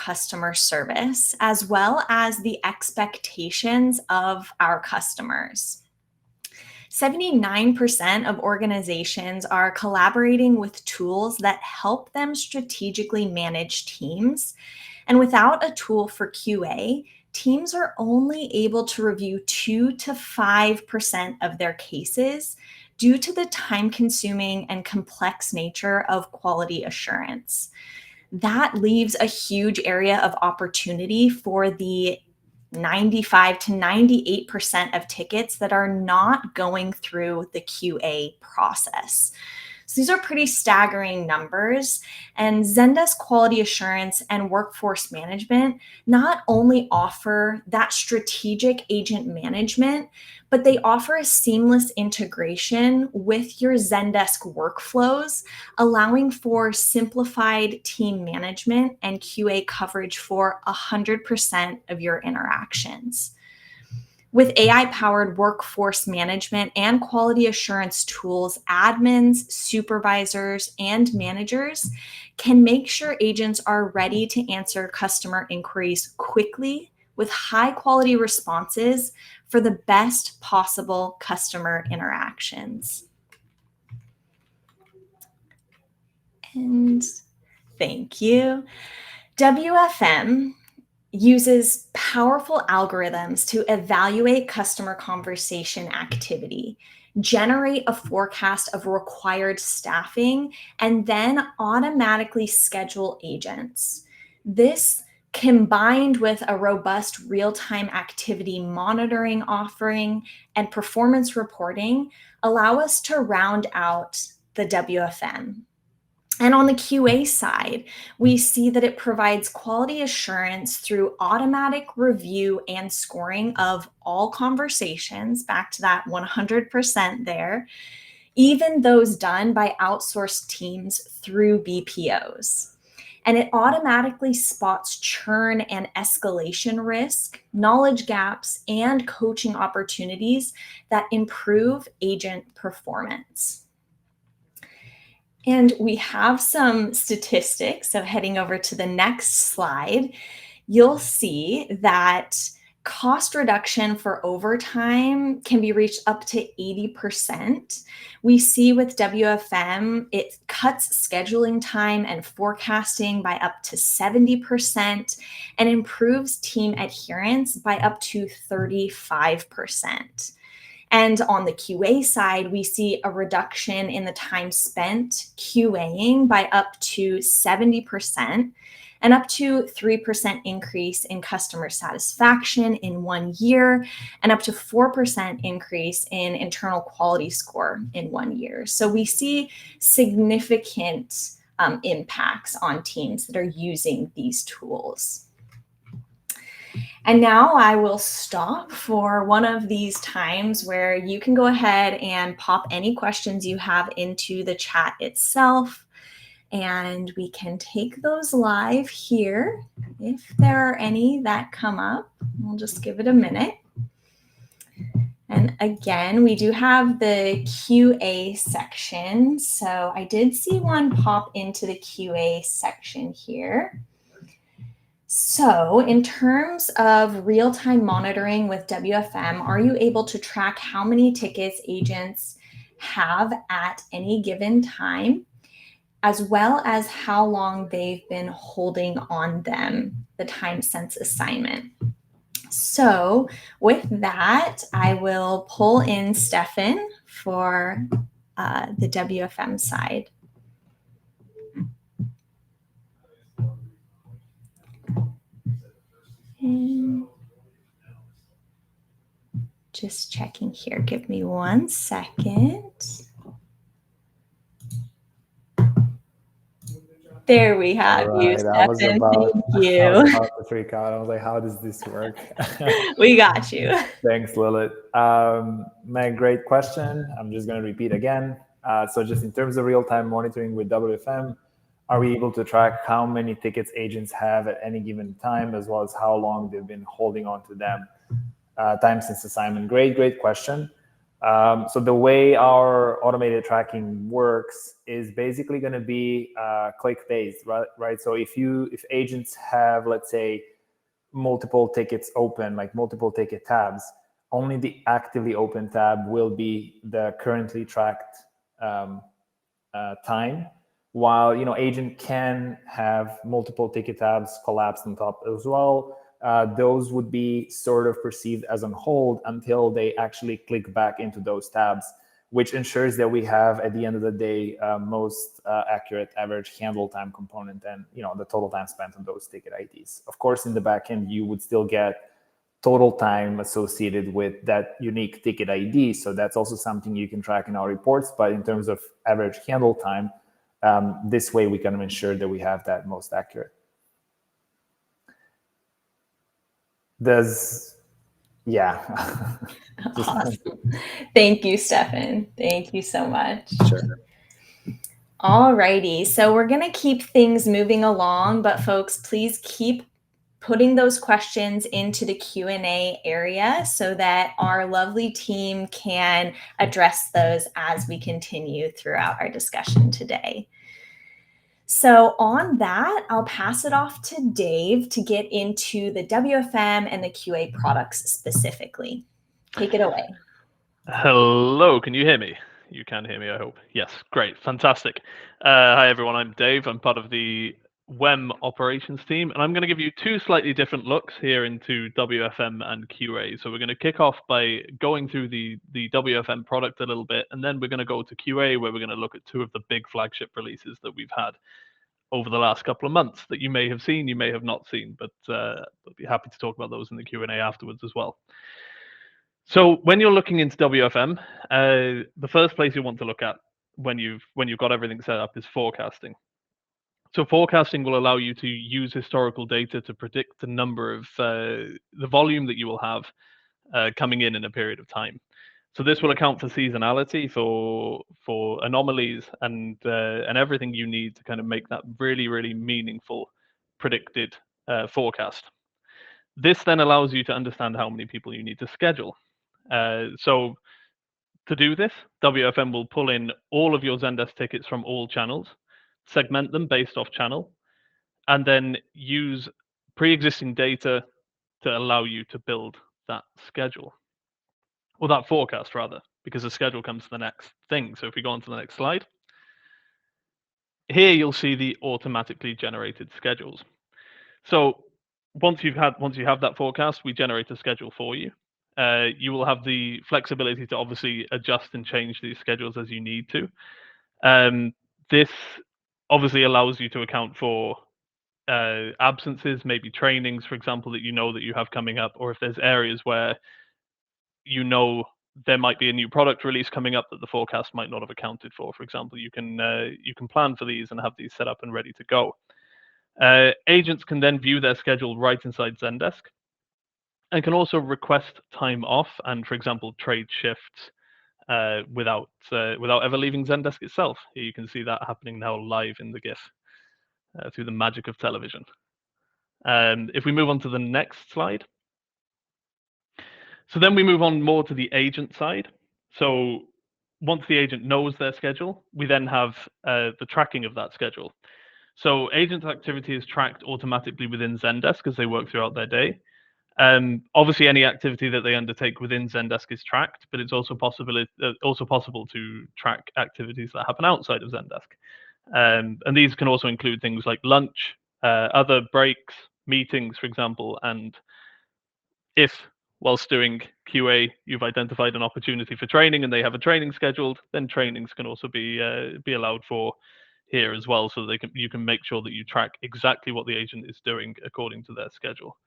customer service, as well as the expectations of our customers. 79% of organizations are collaborating with tools that help them strategically manage teams. And without a tool for QA, teams are only able to review 2 to 5% of their cases due to the time-consuming and complex nature of quality assurance. That leaves a huge area of opportunity for the 95 to 98% of tickets that are not going through the QA process. So these are pretty staggering numbers, and Zendesk Quality Assurance and Workforce Management not only offer that strategic agent management, but they offer a seamless integration with your Zendesk workflows, allowing for simplified team management and QA coverage for 100% of your interactions. With AI-powered workforce management and quality assurance tools, admins, supervisors, and managers can make sure agents are ready to answer customer inquiries quickly with high-quality responses for the best possible customer interactions. And thank you. WFM uses powerful algorithms to evaluate customer conversation activity, generate a forecast of required staffing, and then automatically schedule agents. This, combined with a robust real-time activity monitoring offering and performance reporting, allow us to round out the WFM. And on the QA side, we see that it provides quality assurance through automatic review and scoring of all conversations, back to that 100% there, even those done by outsourced teams through BPOs. And it automatically spots churn and escalation risk, knowledge gaps, and coaching opportunities that improve agent performance. And we have some statistics. So heading over to the next slide, you'll see that cost reduction for overtime can be reached up to 80%. We see with WFM, it cuts scheduling time and forecasting by up to 70% and improves team adherence by up to 35%. And on the QA side, we see a reduction in the time spent QAing by up to 70% and up to 3% increase in customer satisfaction in 1 year and up to 4% increase in internal quality score in 1 year. So we see significant impacts on teams that are using these tools. And now I will stop for one of these times where you can go ahead and pop any questions you have into the chat itself, and we can take those live here if there are any that come up. We'll just give it a minute. And again, we do have the QA section. So I did see one pop into the QA section here. So in terms of real-time monitoring with WFM, are you able to track how many tickets agents have at any given time, as well as how long they've been holding on them, the time since assignment? So with that, I will pull in Stefan for the WFM side. And just checking here. Give me 1 second. There we have you, Stefan. Thank you. I was about to freak out. I was like, how does this work? We got you. Thanks, Lilith. Meg, great question. I'm just going to repeat again. So just in terms of real-time monitoring with WFM, are we able to track how many tickets agents have at any given time, as well as how long they've been holding on to them? Time since assignment. Great question. So the way our automated tracking works is basically going to be click based, right? So if agents have, let's say, multiple tickets open, like multiple ticket tabs, only the actively open tab will be the currently tracked time, while agent can have multiple ticket tabs collapsed on top as well. Those would be sort of perceived as on hold until they actually click back into those tabs, which ensures that we have, at the end of the day, most accurate average handle time component and the total time spent on those ticket IDs. Of course, in the backend, you would still get total time associated with that unique ticket ID. So that's also something you can track in our reports. But in terms of average handle time, this way we can ensure that we have that most accurate. Yeah. Awesome. Thank you, Stefan. Thank you so much. Sure. Alrighty, so we're going to keep things moving along, but folks, please keep putting those questions into the Q&A area so that our lovely team can address those as we continue throughout our discussion today. So on that, I'll pass it off to Dave to get into the WFM and the QA products specifically. Take it away. Hello, can you hear me? You can hear me, I hope. Yes, great, fantastic. Hi everyone, I'm Dave. I'm part of the WEM operations team, and I'm going to give you two slightly different looks here into WFM and QA. So we're going to kick off by going through the WFM product a little bit, and then we're going to go to QA, where we're going to look at two of the big flagship releases that we've had over the last couple of months that you may have seen, you may have not seen, but I'll be happy to talk about those in the Q&A afterwards as well. So when you're looking into WFM, the first place you want to look at when you've got everything set up is forecasting. So forecasting will allow you to use historical data to predict the number of the volume that you will have coming in a period of time. So this will account for seasonality, for anomalies, and everything you need to kind of make that really, really meaningful predicted forecast. This then allows you to understand how many people you need to schedule. So to do this, WFM will pull in all of your Zendesk tickets from all channels, segment them based off channel, and then use pre-existing data to allow you to build that schedule. Or that forecast, rather, because the schedule comes to the next thing. So if we go on to the next slide, here you'll see the automatically generated schedules. So once you have that forecast, we generate a schedule for you. You will have the flexibility to obviously adjust and change these schedules as you need to. This obviously allows you to account for absences, maybe trainings, for example, that you have coming up, or if there's areas where there might be a new product release coming up that the forecast might not have accounted for. For example, you can plan for these and have these set up and ready to go. Agents can then view their schedule right inside Zendesk, and can also request time off and, for example, trade shifts without ever leaving Zendesk itself. Here you can see that happening now live in the GIF through the magic of television. If we move on to the next slide. So then we move on more to the agent side. So once the agent knows their schedule, we then have the tracking of that schedule. So agent activity is tracked automatically within Zendesk as they work throughout their day. Obviously, any activity that they undertake within Zendesk is tracked, but it's also possible to track activities that happen outside of Zendesk. And these can also include things like lunch, other breaks, meetings, for example. And if, whilst doing QA, you've identified an opportunity for training and they have a training scheduled, then trainings can also be allowed for here as well, so that you can make sure that you track exactly what the agent is doing according to their schedule.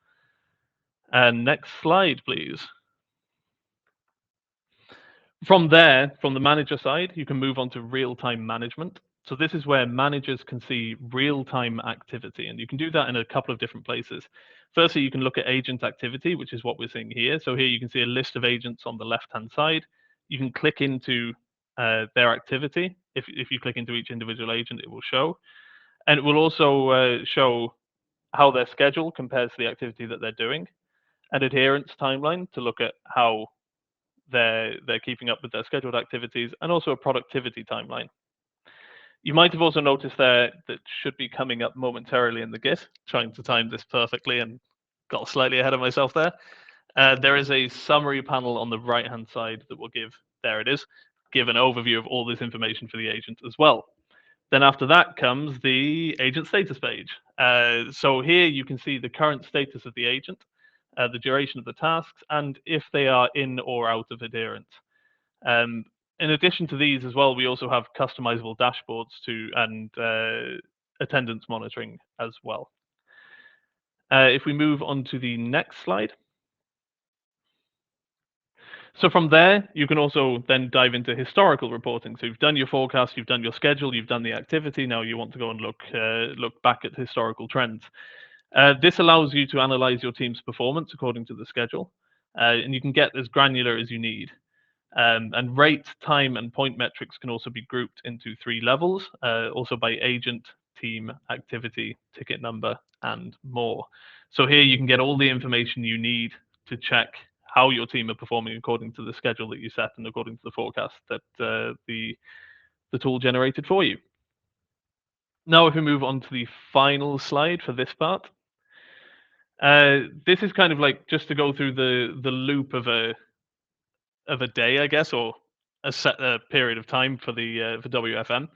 And next slide, please. From there, from the manager side, you can move on to real-time management. So this is where managers can see real-time activity, and you can do that in a couple of different places. Firstly, you can look at agent activity, which is what we're seeing here. So here you can see a list of agents on the left-hand side. You can click into their activity. If you click into each individual agent, it will show. And it will also show how their schedule compares to the activity that they're doing, and adherence timeline to look at how they're keeping up with their scheduled activities, and also a productivity timeline. You might have also noticed there that should be coming up momentarily in the Git, trying to time this perfectly and got slightly ahead of myself there. There is a summary panel on the right-hand side that will give an overview of all this information for the agent as well. Then after that comes the agent status page. So here you can see the current status of the agent, the duration of the tasks, and if they are in or out of adherence. In addition to these as well, we also have customizable dashboards and attendance monitoring as well. If we move on to the next slide. So from there, you can also then dive into historical reporting. So you've done your forecast, you've done your schedule, you've done the activity. Now you want to go and look back at historical trends. This allows you to analyze your team's performance according to the schedule, and you can get as granular as you need. And rate, time, and point metrics can also be grouped into 3 levels, also by agent, team, activity, ticket number, and more. So here you can get all the information you need to check how your team are performing according to the schedule that you set and according to the forecast that the tool generated for you. Now, if we move on to the final slide for this part, this is kind of like just to go through the loop of a day, I guess, or a set period of time for the for WFM.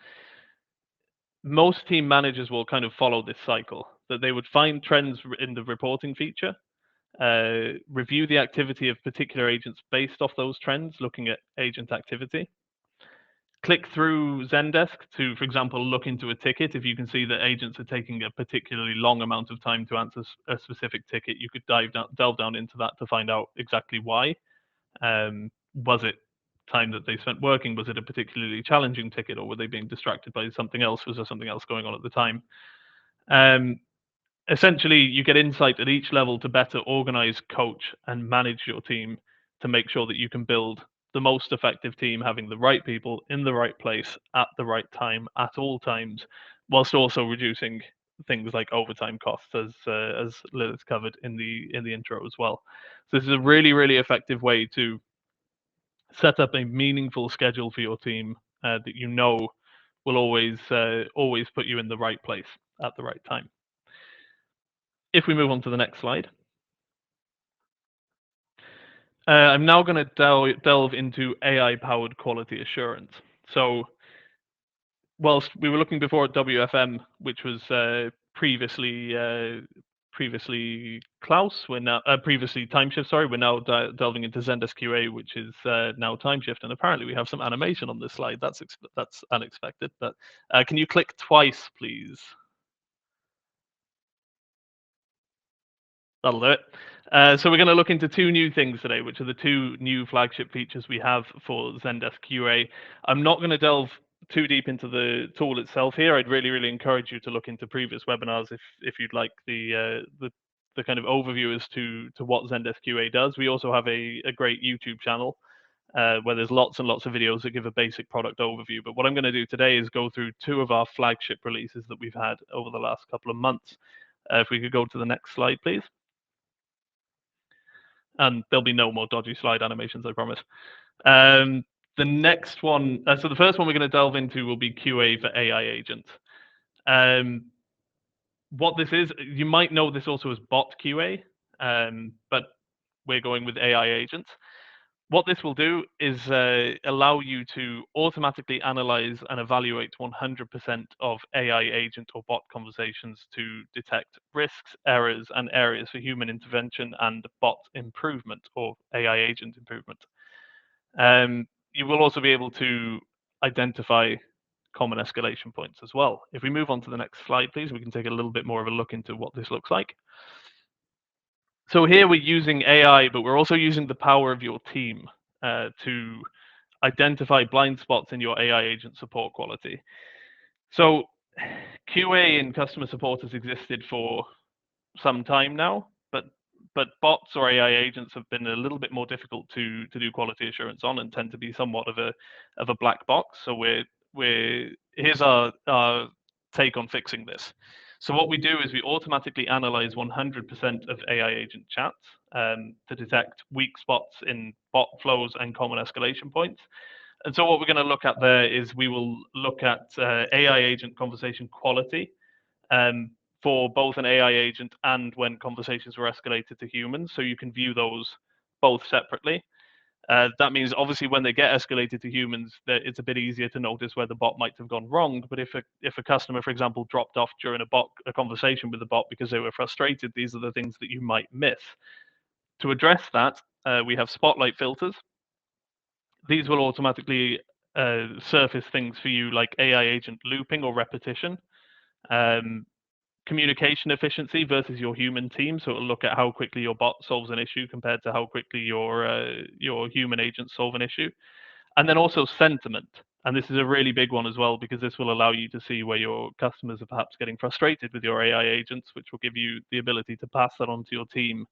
Most team managers will kind of follow this cycle, that they would find trends in the reporting feature, review the activity of particular agents based off those trends, looking at agent activity. Click through Zendesk to, for example, look into a ticket. If you can see that agents are taking a particularly long amount of time to answer a specific ticket, you could delve down into that to find out exactly why. Was it time that they spent working? Was it a particularly challenging ticket, or were they being distracted by something else? Was there something else going on at the time? Essentially, you get insight at each level to better organize, coach, and manage your team to make sure that you can build the most effective team, having the right people in the right place at the right time at all times, whilst also reducing things like overtime costs, as Lilith covered in the intro as well. So this is a really, really effective way to set up a meaningful schedule for your team that you know will always put you in the right place at the right time. If we move on to the next slide. I'm now going to delve into AI-powered quality assurance. So whilst we were looking before at WFM, which was previously Klaus, we're now previously Tymeshift. Sorry, we're now delving into Zendesk QA, which is now Tymeshift, and apparently we have some animation on this slide. That's unexpected. But can you click twice, please? That'll do it. So we're going to look into 2 new things today, which are the 2 new flagship features we have for Zendesk QA. I'm not going to delve too deep into the tool itself here. I'd really, really encourage you to look into previous webinars if you'd like the kind of overview as to what Zendesk QA does. We also have a great YouTube channel where there's lots and lots of videos that give a basic product overview. But what I'm going to do today is go through 2 of our flagship releases that we've had over the last couple of months. If we could go to the next slide, please. And there'll be no more dodgy slide animations, I promise. The next one, so the first one we're going to delve into will be QA for AI agent. What this is, you might know this also as bot QA, but we're going with AI agents. What this will do is allow you to automatically analyze and evaluate 100% of AI agent or bot conversations to detect risks, errors, and areas for human intervention and bot improvement or AI agent improvement. You will also be able to identify common escalation points as well. If we move on to the next slide, please, we can take a little bit more of a look into what this looks like. So here we're using AI, but we're also using the power of your team to identify blind spots in your AI agent support quality. So QA in customer support has existed for some time now, but bots or AI agents have been a little bit more difficult to do quality assurance on and tend to be somewhat of a black box. So here's our take on fixing this. So what we do is we automatically analyze 100% of AI agent chats to detect weak spots in bot flows and common escalation points. And so what we're going to look at there is we will look at AI agent conversation quality for both an AI agent and when conversations were escalated to humans. So you can view those both separately. That means obviously when they get escalated to humans, that it's a bit easier to notice where the bot might have gone wrong. But if a customer, for example, dropped off during a conversation with the bot because they were frustrated, these are the things that you might miss. To address that, we have spotlight filters. These will automatically surface things for you like AI agent looping or repetition, communication efficiency versus your human team. So it'll look at how quickly your bot solves an issue compared to how quickly your human agents solve an issue. And then also sentiment. And this is a really big one as well, because this will allow you to see where your customers are perhaps getting frustrated with your AI agents, which will give you the ability to pass that on to your team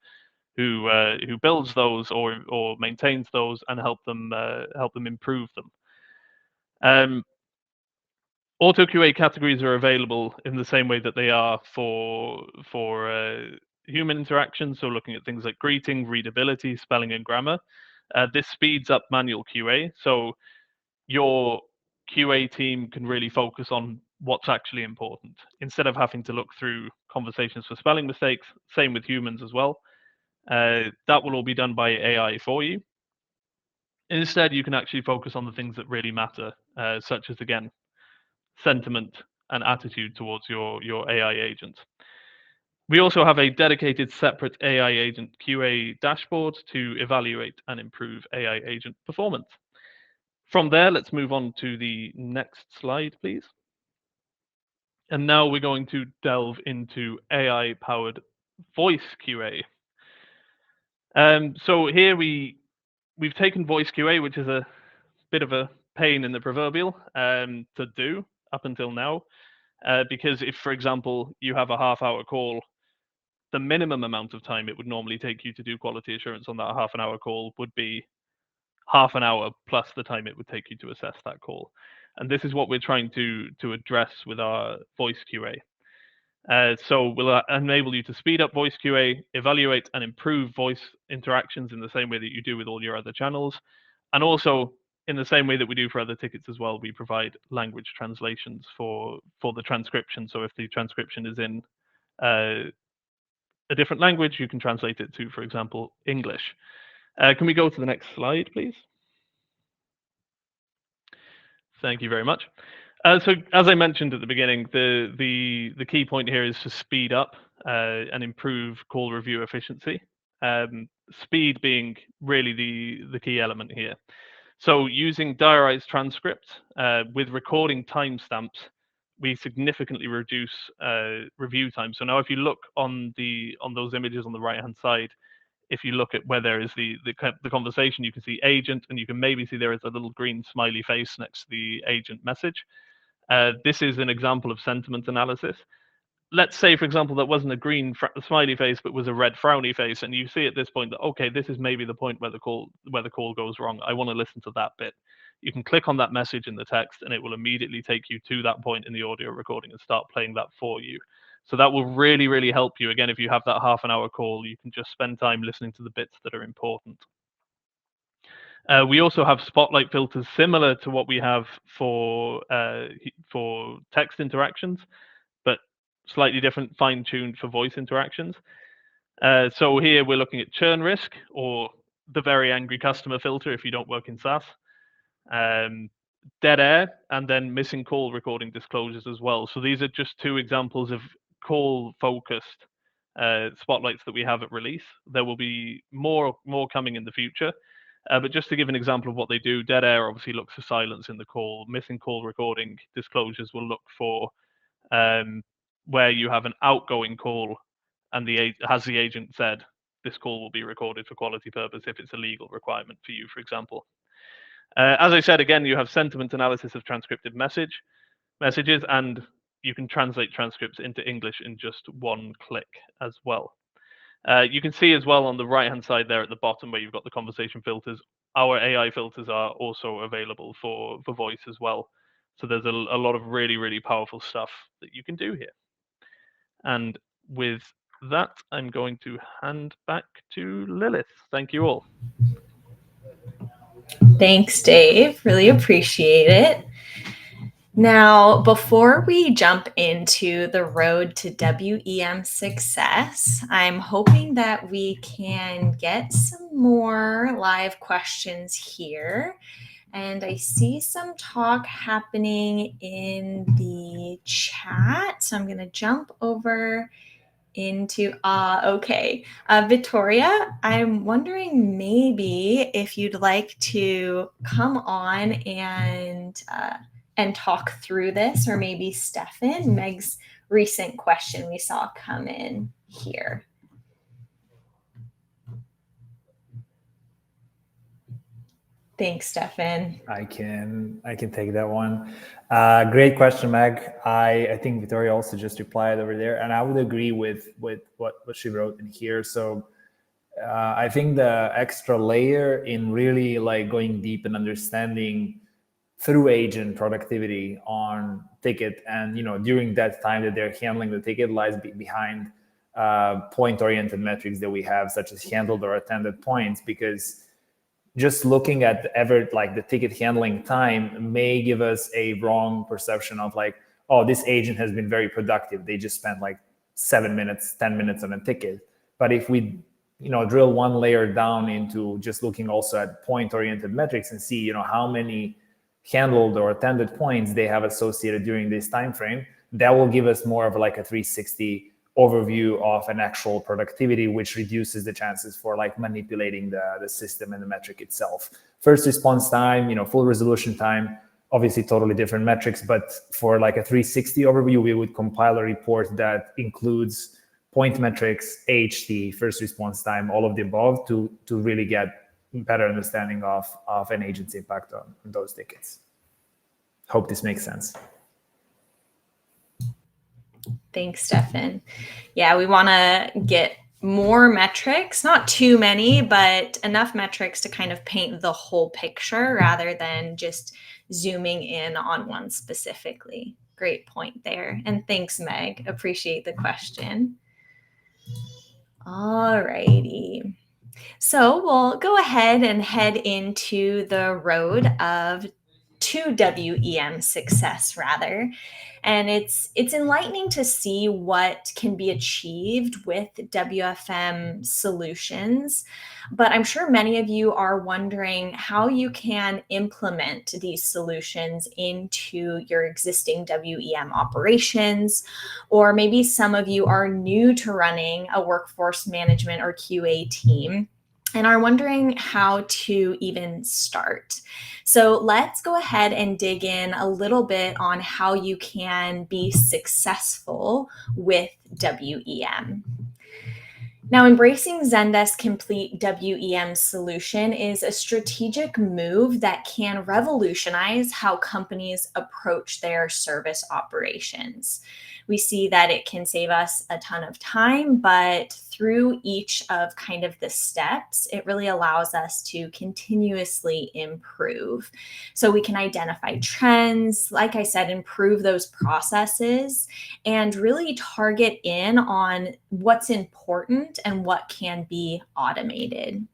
who builds those or maintains those and help them improve them. Auto QA categories are available in the same way that they are for human interaction. So looking at things like greeting, readability, spelling, and grammar. This speeds up manual QA. So your QA team can really focus on what's actually important instead of having to look through conversations for spelling mistakes. Same with humans as well. That will all be done by AI for you. Instead, you can actually focus on the things that really matter, such as, again, sentiment and attitude towards your AI agent. We also have a dedicated separate AI agent QA dashboard to evaluate and improve AI agent performance. From there, let's move on to the next slide, please. And now we're going to delve into AI-powered voice QA. So here we've taken voice QA, which is a bit of a pain in the proverbial to do up until now, because if, for example, you have a half-hour call, the minimum amount of time it would normally take you to do quality assurance on that half-an-hour call would be half an hour plus the time it would take you to assess that call. And this is what we're trying to address with our voice QA. So we'll enable you to speed up voice QA, evaluate and improve voice interactions in the same way that you do with all your other channels. And also in the same way that we do for other tickets as well, we provide language translations for the transcription. So if the transcription is in a different language, you can translate it to, for example, English. Can we go to the next slide, please? Thank you very much. So as I mentioned at the beginning, the key point here is to speed up and improve call review efficiency. Speed being really the key element here. So using diarized transcripts with recording timestamps, we significantly reduce review time. So now if you look on those images on the right-hand side, if you look at where there is the conversation, you can see agent, and you can maybe see there is a little green smiley face next to the agent message. This is an example of sentiment analysis. Let's say, for example, that wasn't a green smiley face, but was a red frowny face, and you see at this point that, okay, this is maybe the point where the call goes wrong. I want to listen to that bit. You can click on that message in the text, and it will immediately take you to that point in the audio recording and start playing that for you. So that will really, really help you. Again, if you have that half-an-hour call, you can just spend time listening to the bits that are important. We also have spotlight filters similar to what we have for text interactions, but slightly different, fine-tuned for voice interactions. So here we're looking at churn risk, or the very angry customer filter if you don't work in SaaS. Dead air, and then missing call recording disclosures as well. So these are just two examples of call-focused spotlights that we have at release. There will be more coming in the future. But just to give an example of what they do, dead air obviously looks for silence in the call. Missing call recording disclosures will look for where you have an outgoing call and has the agent said this call will be recorded for quality purpose if it's a legal requirement for you, for example. As I said, again, you have sentiment analysis of transcripted messages, and you can translate transcripts into English in just one click as well. You can see as well on the right-hand side there at the bottom where you've got the conversation filters, our AI filters are also available for voice as well. So there's a lot of really, really powerful stuff that you can do here. And with that, I'm going to hand back to Lilith. Thank you all. Thanks, Dave. Really appreciate it. Now, before we jump into the road to WEM success, I'm hoping that we can get some more live questions here. And I see some talk happening in the chat. So I'm going to jump over into, okay. Victoria, I'm wondering maybe if you'd like to come on and talk through this, or maybe Stefan, Meg's recent question we saw come in here. Thanks, Stefan. I can take that one. Great question, Meg. I think Victoria also just replied over there, and I would agree with what she wrote in here. So I think the extra layer in really like going deep and understanding through agent productivity on ticket, and during that time that they're handling the ticket lies behind point-oriented metrics that we have, such as handled or attended points, because just looking at the ticket handling time may give us a wrong perception of like, oh, this agent has been very productive. They just spent like 7 minutes, 10 minutes on a ticket. But if we, drill one layer down into just looking also at point-oriented metrics and see, how many handled or attended points they have associated during this time frame, that will give us more of like a 360 overview of an actual productivity, which reduces the chances for like manipulating the system and the metric itself. First response time, full resolution time, obviously totally different metrics, but for like a 360 overview, we would compile a report that includes point metrics, AHT, first response time, all of the above to really get better understanding of an agent's impact on those tickets. Hope this makes sense. Thanks, Stefan. Yeah, we want to get more metrics, not too many, but enough metrics to kind of paint the whole picture rather than just zooming in on one specifically. Great point there. And thanks, Meg. Appreciate the question. All righty. So we'll go ahead and head into the road to WEM success, rather. And it's enlightening to see what can be achieved with WFM solutions. But I'm sure many of you are wondering how you can implement these solutions into your existing WEM operations. Or maybe some of you are new to running a workforce management or QA team and are wondering how to even start. So let's go ahead and dig in a little bit on how you can be successful with WEM. Now, embracing Zendesk Complete WEM solution is a strategic move that can revolutionize how companies approach their service operations. We see that it can save us a ton of time, but through each of kind of the steps, it really allows us to continuously improve. So we can identify trends, like I said, improve those processes, and really target in on what's important and what can be automated.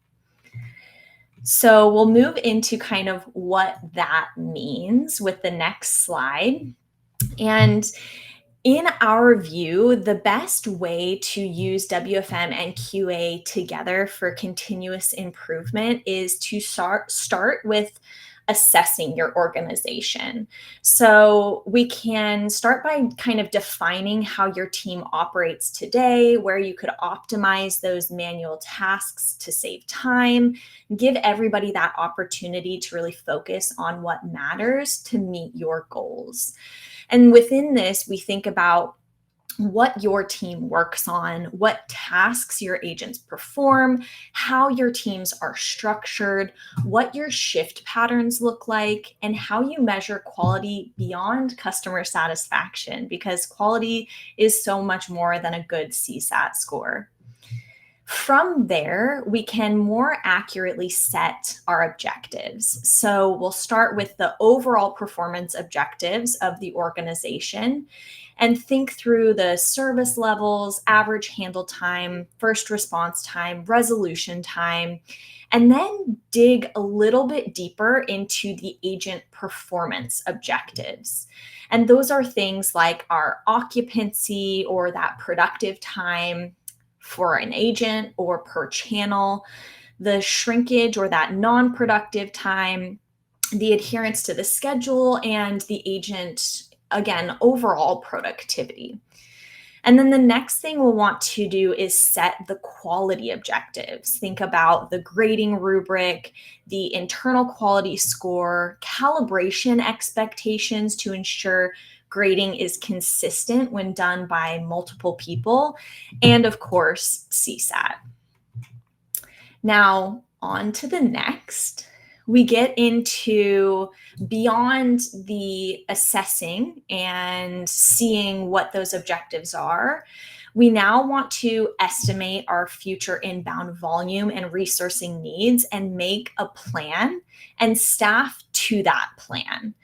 So we'll move into kind of what that means with the next slide. And in our view, the best way to use WFM and QA together for continuous improvement is to start with assessing your organization. So we can start by kind of defining how your team operates today, where you could optimize those manual tasks to save time, give everybody that opportunity to really focus on what matters to meet your goals. And within this, we think about what your team works on, what tasks your agents perform, how your teams are structured, what your shift patterns look like, and how you measure quality beyond customer satisfaction, because quality is so much more than a good CSAT score. From there, we can more accurately set our objectives. So we'll start with the overall performance objectives of the organization and think through the service levels, average handle time, first response time, resolution time, and then dig a little bit deeper into the agent performance objectives. And those are things like our occupancy or that productive time for an agent or per channel, the shrinkage or that non-productive time, the adherence to the schedule, and the agent, again, overall productivity. And then the next thing we'll want to do is set the quality objectives. Think about the grading rubric, the internal quality score, calibration expectations to ensure grading is consistent when done by multiple people, and of course, CSAT. Now, on to the next. We get into beyond the assessing and seeing what those objectives are. We now want to estimate our future inbound volume and resourcing needs and make a plan and staff to that plan.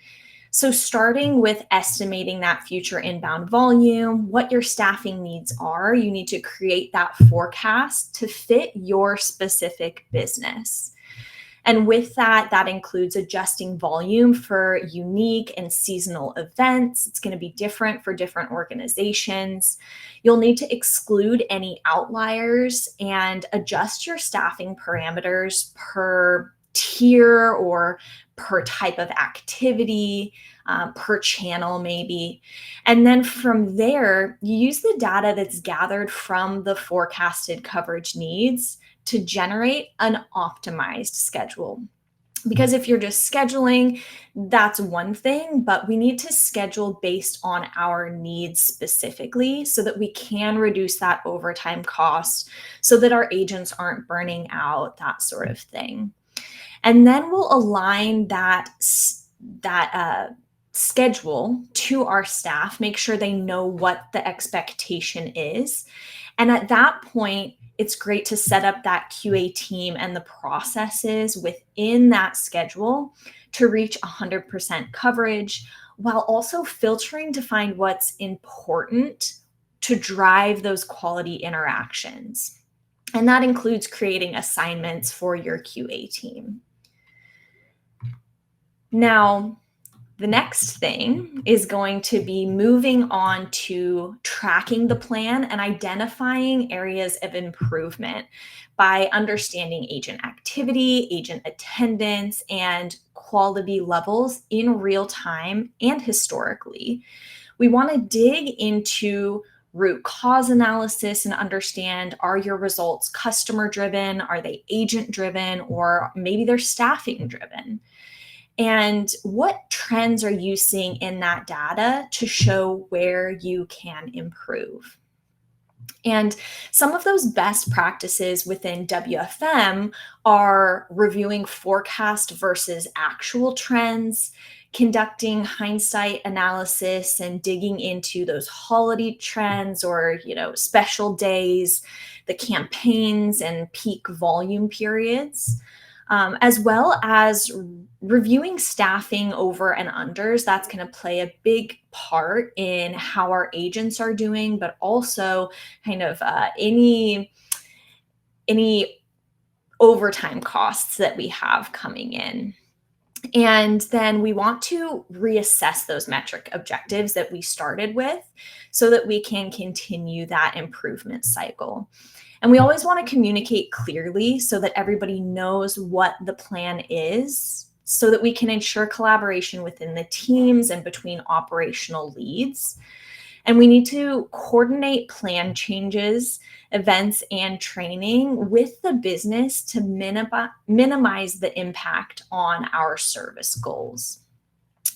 So starting with estimating that future inbound volume, what your staffing needs are, you need to create that forecast to fit your specific business. And with that, that includes adjusting volume for unique and seasonal events. It's going to be different for different organizations. You'll need to exclude any outliers and adjust your staffing parameters per tier or per type of activity, per channel maybe. And then from there, you use the data that's gathered from the forecasted coverage needs to generate an optimized schedule. Because if you're just scheduling, that's one thing, but we need to schedule based on our needs specifically so that we can reduce that overtime cost so that our agents aren't burning out, that sort of thing. And then we'll align that schedule to our staff, make sure they know what the expectation is. And at that point, it's great to set up that QA team and the processes within that schedule to reach 100% coverage, while also filtering to find what's important to drive those quality interactions. And that includes creating assignments for your QA team. Now, the next thing is going to be moving on to tracking the plan and identifying areas of improvement by understanding agent activity, agent attendance, and quality levels in real time and historically. We want to dig into root cause analysis and understand, are your results customer driven? Are they agent driven? Or maybe they're staffing driven? And what trends are you seeing in that data to show where you can improve? And some of those best practices within WFM are reviewing forecast versus actual trends, conducting hindsight analysis and digging into those holiday trends or, special days, the campaigns and peak volume periods. As well as reviewing staffing over and unders. That's going to play a big part in how our agents are doing, but also kind of any overtime costs that we have coming in. And then we want to reassess those metric objectives that we started with so that we can continue that improvement cycle. And we always want to communicate clearly so that everybody knows what the plan is, so that we can ensure collaboration within the teams and between operational leads. And we need to coordinate plan changes, events, and training with the business to minimize the impact on our service goals.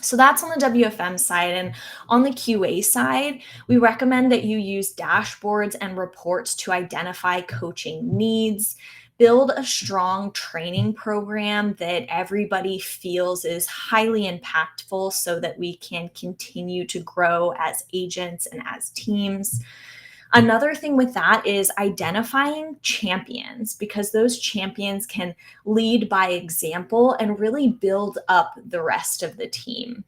So that's on the WFM side. And on the QA side, we recommend that you use dashboards and reports to identify coaching needs, build a strong training program that everybody feels is highly impactful so that we can continue to grow as agents and as teams. Another thing with that is identifying champions, because those champions can lead by example and really build up the rest of the team.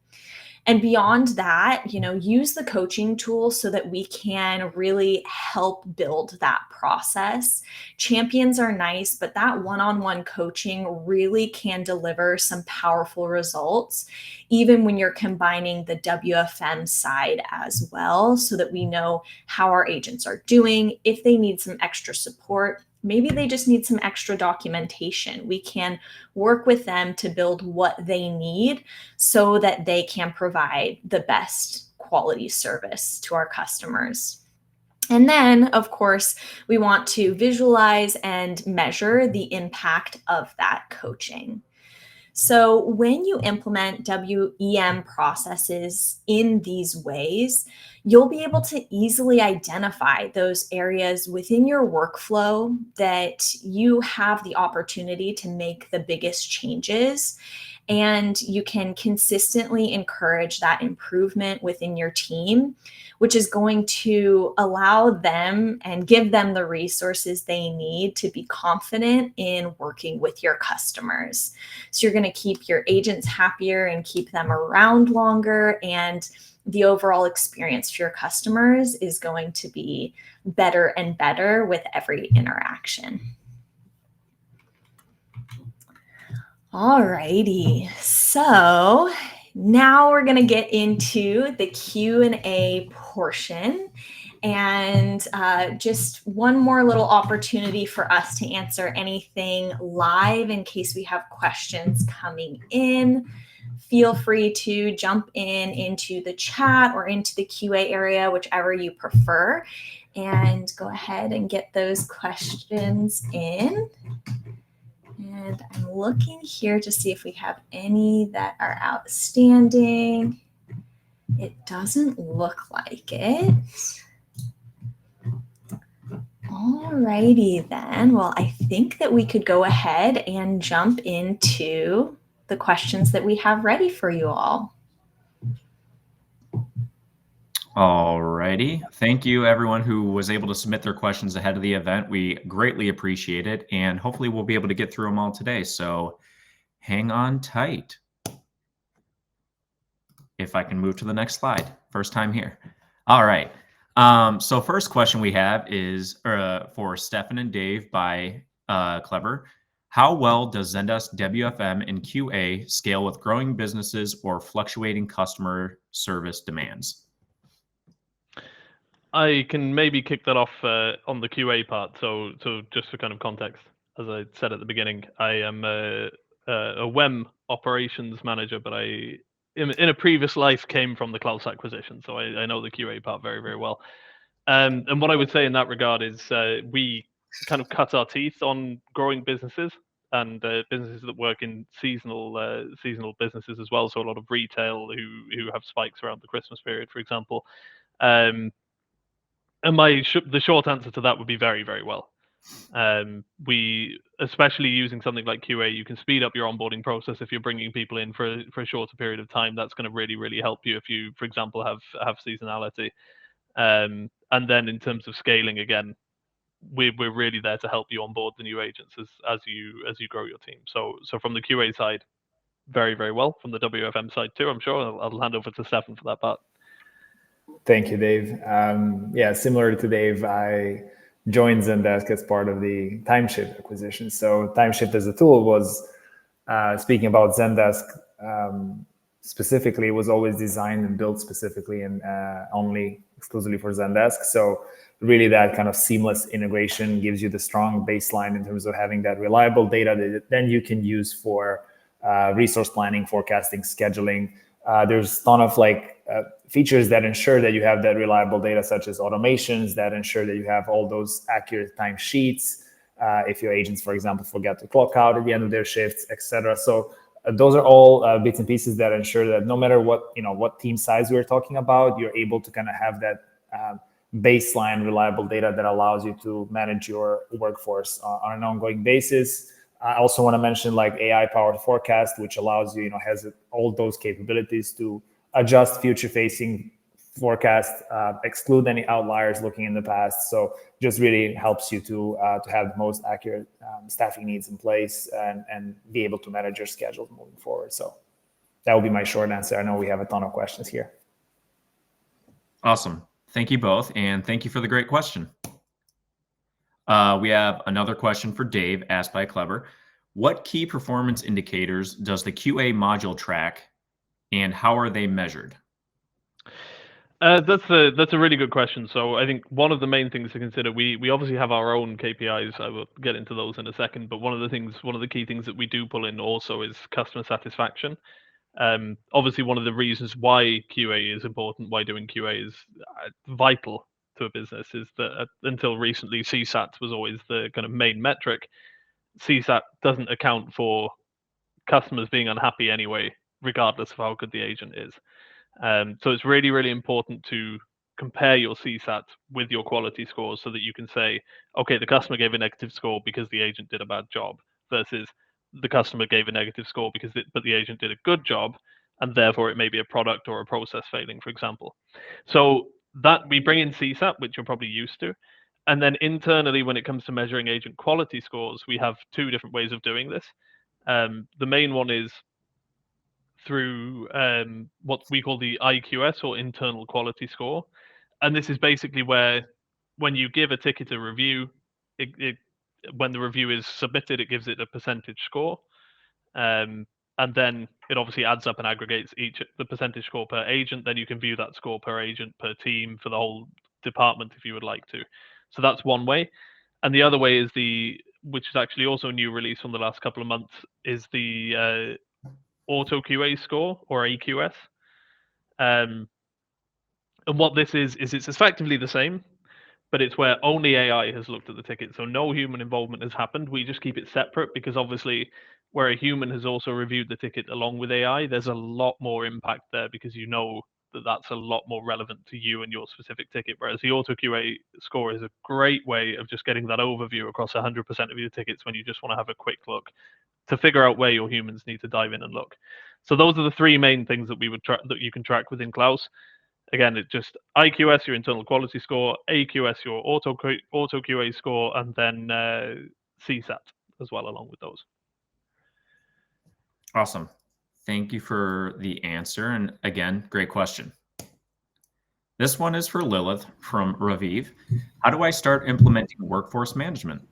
And beyond that, use the coaching tool so that we can really help build that process. Champions are nice, but that one-on-one coaching really can deliver some powerful results, even when you're combining the WFM side as well, so that we know how our agents are doing. If they need some extra support, maybe they just need some extra documentation. We can work with them to build what they need so that they can provide the best quality service to our customers. And then, of course, we want to visualize and measure the impact of that coaching. So when you implement WEM processes in these ways, you'll be able to easily identify those areas within your workflow that you have the opportunity to make the biggest changes. And you can consistently encourage that improvement within your team, which is going to allow them and give them the resources they need to be confident in working with your customers. So you're going to keep your agents happier and keep them around longer, and the overall experience for your customers is going to be better and better with every interaction. All righty, so now we're going to get into the Q&A portion, and just one more little opportunity for us to answer anything live in case we have questions coming in. Feel free to jump into the chat or into the QA area, whichever you prefer, and go ahead and get those questions in. And I'm looking here to see if we have any that are outstanding. It doesn't look like it. Alrighty then. Well, I think that we could go ahead and jump into the questions that we have ready for you all. Alrighty. Thank you, everyone who was able to submit their questions ahead of the event. We greatly appreciate it, and hopefully we'll be able to get through them all today. So hang on tight. If I can move to the next slide. First time here. All right. So first question we have is for Stefan and Dave by Clever. How well does Zendesk WFM and QA scale with growing businesses or fluctuating customer service demands? I can maybe kick that off on the QA part. So just for kind of context, as I said at the beginning, I am a WEM operations manager, but I, in a previous life, came from the Klaus acquisition. So I know the QA part very, very well. And what I would say in that regard is we kind of cut our teeth on growing businesses and businesses that work in seasonal businesses as well. So a lot of retail who have spikes around the Christmas period, for example. And the short answer to that would be very, very well. We, especially using something like QA, you can speed up your onboarding process if you're bringing people in for a shorter period of time. That's going to really, really help you if you, for example, have seasonality. And then in terms of scaling, again, we're really there to help you onboard the new agents as you grow your team. So from the QA side, very, very well. From the WFM side too, I'm sure. I'll hand over to Stefan for that part. Thank you, Dave. Yeah, similar to Dave, I joined Zendesk as part of the Tymeshift acquisition. So Tymeshift as a tool was, speaking about Zendesk specifically, was always designed and built specifically and only exclusively for Zendesk. So really that kind of seamless integration gives you the strong baseline in terms of having that reliable data that then you can use for resource planning, forecasting, scheduling. There's a ton of features that ensure that you have that reliable data, such as automations that ensure that you have all those accurate time sheets. If your agents, for example, forget to clock out at the end of their shifts, etc. So those are all bits and pieces that ensure that no matter what team size we're talking about, you're able to kind of have that baseline reliable data that allows you to manage your workforce on an ongoing basis. I also want to mention AI-powered forecast, which allows you, has all those capabilities to adjust future-facing forecast, exclude any outliers looking in the past. So just really helps you to have the most accurate staffing needs in place and be able to manage your schedules moving forward. So that would be my short answer. I know we have a ton of questions here. Awesome. Thank you both. And thank you for the great question. We have another question for Dave asked by Clever. What key performance indicators does the QA module track and how are they measured? That's a really good question. So I think one of the main things to consider, we obviously have our own KPIs. I will get into those in a second. But one of the key things that we do pull in also is customer satisfaction. Obviously, one of the reasons why QA is important, why doing QA is vital to a business, is that until recently, CSAT was always the kind of main metric. CSAT doesn't account for customers being unhappy anyway, regardless of how good the agent is. So it's really, really important to compare your CSAT with your quality scores so that you can say, okay, the customer gave a negative score because the agent did a bad job, versus the customer gave a negative score but the agent did a good job, and therefore it may be a product or a process failing, for example. So that we bring in CSAT, which you're probably used to. And then internally, when it comes to measuring agent quality scores, we have two different ways of doing this. The main one is through what we call the IQS, or internal quality score. And this is basically where when you give a ticket a review, when the review is submitted, it gives it a percentage score. And then it obviously adds up and aggregates the percentage score per agent. Then you can view that score per agent, per team, for the whole department if you would like to. So that's one way. And the other way is which is actually also a new release from the last couple of months, is the auto QA score, or AQS. And what this is it's effectively the same, but it's where only AI has looked at the ticket. So no human involvement has happened. We just keep it separate because obviously where a human has also reviewed the ticket along with AI, there's a lot more impact there because you know that that's a lot more relevant to you and your specific ticket. Whereas the auto QA score is a great way of just getting that overview across 100% of your tickets when you just want to have a quick look to figure out where your humans need to dive in and look. So those are the three main things that that you can track within Klaus. Again, it's just IQS, your internal quality score, AQS, your auto QA score, and then CSAT as well along with those. Awesome. Thank you for the answer. And again, great question. This one is for Lilith from Raviv. How do I start implementing workforce management?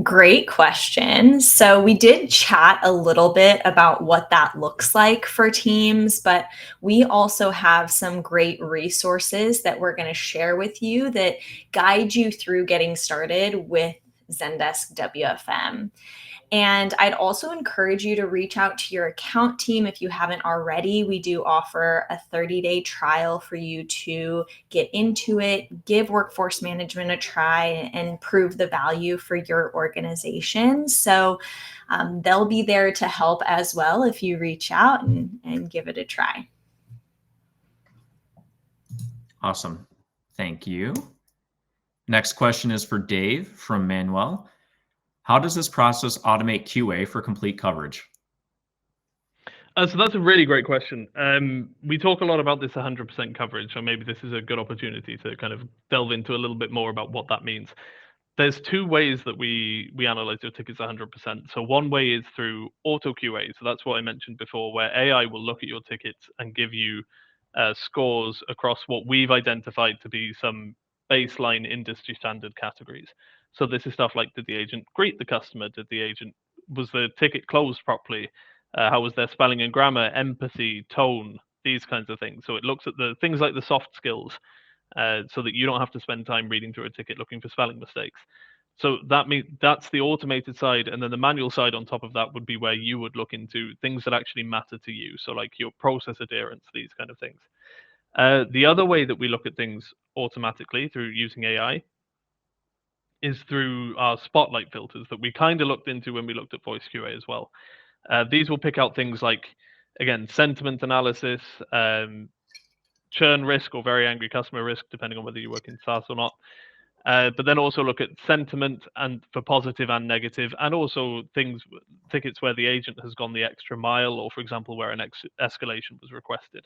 Great question. So we did chat a little bit about what that looks like for teams, but we also have some great resources that we're going to share with you that guide you through getting started with Zendesk WFM. And I'd also encourage you to reach out to your account team if you haven't already. We do offer a 30-day trial for you to get into it, give workforce management a try, and prove the value for your organization. So they'll be there to help as well if you reach out and give it a try. Awesome. Thank you. Next question is for Dave from Manuel. How does this process automate QA for complete coverage? So that's a really great question. We talk a lot about this 100% coverage, so maybe this is a good opportunity to kind of delve into a little bit more about what that means. There's two ways that we analyze your tickets 100%. So one way is through auto QA. So that's what I mentioned before, where AI will look at your tickets and give you scores across what we've identified to be some baseline industry standard categories. So this is stuff like, did the agent greet the customer? Was the ticket closed properly? How was their spelling and grammar, empathy, tone, these kinds of things. So it looks at the things like the soft skills, so that you don't have to spend time reading through a ticket looking for spelling mistakes. So that's the automated side. And then the manual side on top of that would be where you would look into things that actually matter to you. So like your process adherence, these kind of things. The other way that we look at things automatically through using AI is through our spotlight filters that we kind of looked into when we looked at voice QA as well. These will pick out things like, again, sentiment analysis, churn risk or very angry customer risk, depending on whether you work in SaaS or not. But then also look at sentiment and for positive and negative, and also tickets where the agent has gone the extra mile, or for example, where an escalation was requested.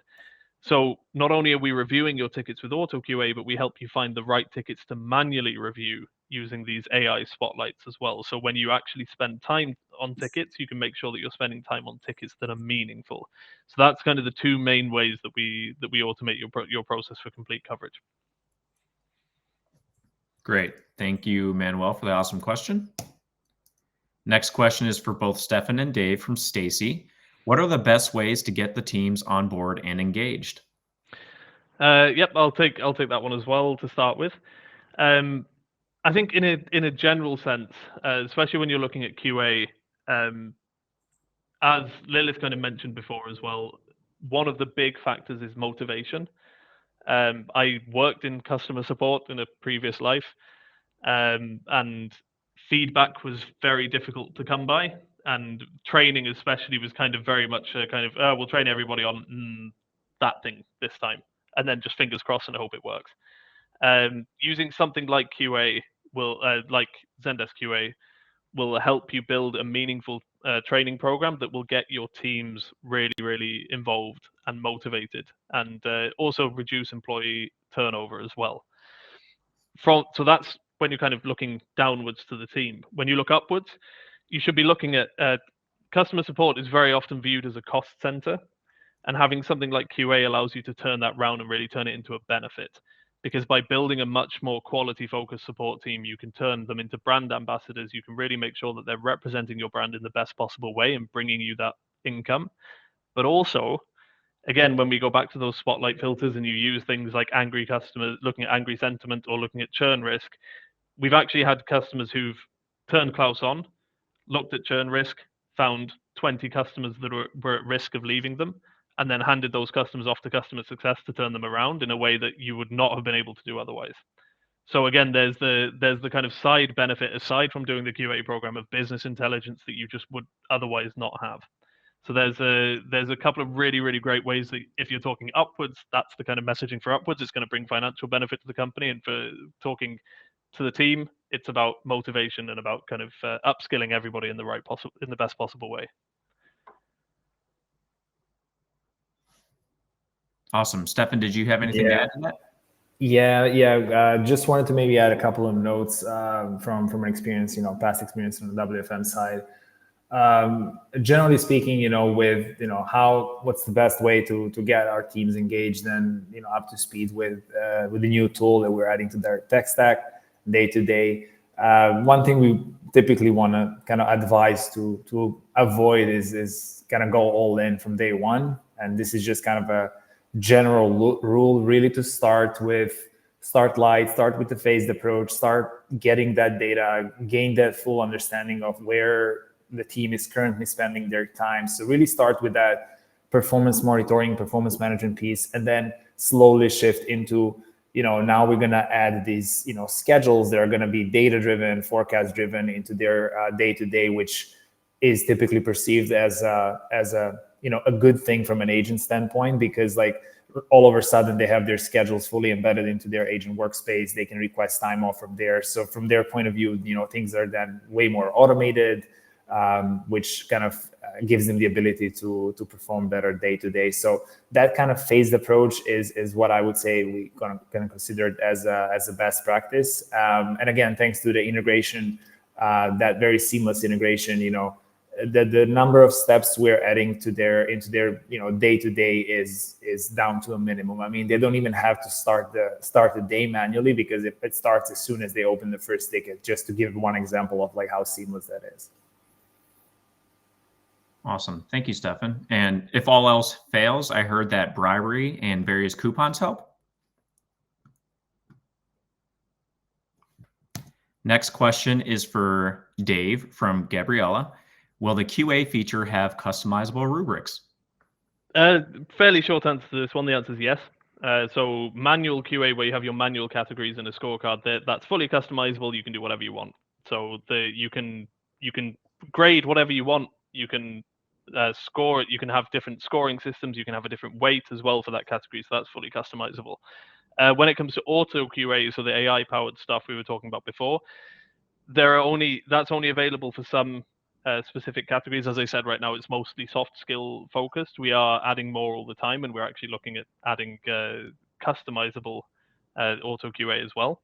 So not only are we reviewing your tickets with auto QA, but we help you find the right tickets to manually review using these AI spotlights as well. So when you actually spend time on tickets, you can make sure that you're spending time on tickets that are meaningful. So that's kind of the two main ways that we automate your process for complete coverage. Great. Thank you, Manuel, for the awesome question. Next question is for both Stefan and Dave from Stacy. What are the best ways to get the teams on board and engaged? Yep, I'll take that one as well to start with. I think in a general sense, especially when you're looking at QA, as Lilith kind of mentioned before as well, one of the big factors is motivation. I worked in customer support in a previous life, and feedback was very difficult to come by, and training especially was kind of very much a kind of we'll train everybody on that thing this time, and then just fingers crossed and hope it works. Using something like QA will like Zendesk QA will help you build a meaningful training program that will get your teams really involved and motivated, and also reduce employee turnover as well. So that's when you're kind of looking downwards to the team. When you look upwards, you should be looking at customer support is very often viewed as a cost center, and having something like QA allows you to turn that round and really turn it into a benefit. Because by building a much more quality focused support team, you can turn them into brand ambassadors. You can really make sure that they're representing your brand in the best possible way and bringing you that income. But also, again, when we go back to those spotlight filters and you use things like angry customers, looking at angry sentiment or looking at churn risk, we've actually had customers who've turned Klaus on, looked at churn risk, found 20 customers that were at risk of leaving them, and then handed those customers off to customer success to turn them around in a way that you would not have been able to do otherwise. So again, there's the kind of side benefit aside from doing the QA program of business intelligence that you just would otherwise not have. So there's a couple of really great ways that if you're talking upwards, that's the kind of messaging for upwards. It's going to bring financial benefit to the company, and for talking to the team, it's about motivation and about kind of upskilling everybody in the best possible way. Awesome. Stefan, did you have anything to add to that? Yeah. Just wanted to maybe add a couple of notes from an experience, past experience on the WFM side. Generally speaking, with what's the best way to get our teams engaged and up to speed with the new tool that we're adding to their tech stack day to day. One thing we typically want to kind of advise to avoid is kind of go all in from day one, and this is just kind of a general rule, really, to start light, start with the phased approach, start getting that data, gain that full understanding of where the team is currently spending their time. So really start with that performance monitoring, performance management piece, and then slowly shift into, now we're going to add these, schedules that are going to be data driven, forecast driven into their day to day, which is typically perceived as a good thing from an agent standpoint, because like all of a sudden they have their schedules fully embedded into their agent workspace. They can request time off from there. So from their point of view, things are then way more automated, which kind of gives them the ability to perform better day to day. So that kind of phased approach is what I would say we gonna consider it as a best practice. And again, thanks to the integration, that very seamless integration, the number of steps we're adding into their day to day is down to a minimum. I mean, they don't even have to start the day manually, because it starts as soon as they open the first ticket. Just to give one example of like how seamless that is. Awesome. Thank you, Stefan. And if all else fails, I heard that bribery and various coupons help. Next question is for Dave from Gabriella. Will the QA feature have customizable rubrics? Fairly short answer to this one. The answer is yes. So manual QA, where you have your manual categories and a scorecard, that's fully customizable. You can do whatever you want. So you can grade whatever you want. You can score it. You can have different scoring systems. You can have a different weight as well for that category. So that's fully customizable. When it comes to auto QA, so the AI powered stuff we were talking about before, that's only available for some specific categories. As I said, right now it's mostly soft skill focused. We are adding more all the time, and we're actually looking at adding customizable auto QA as well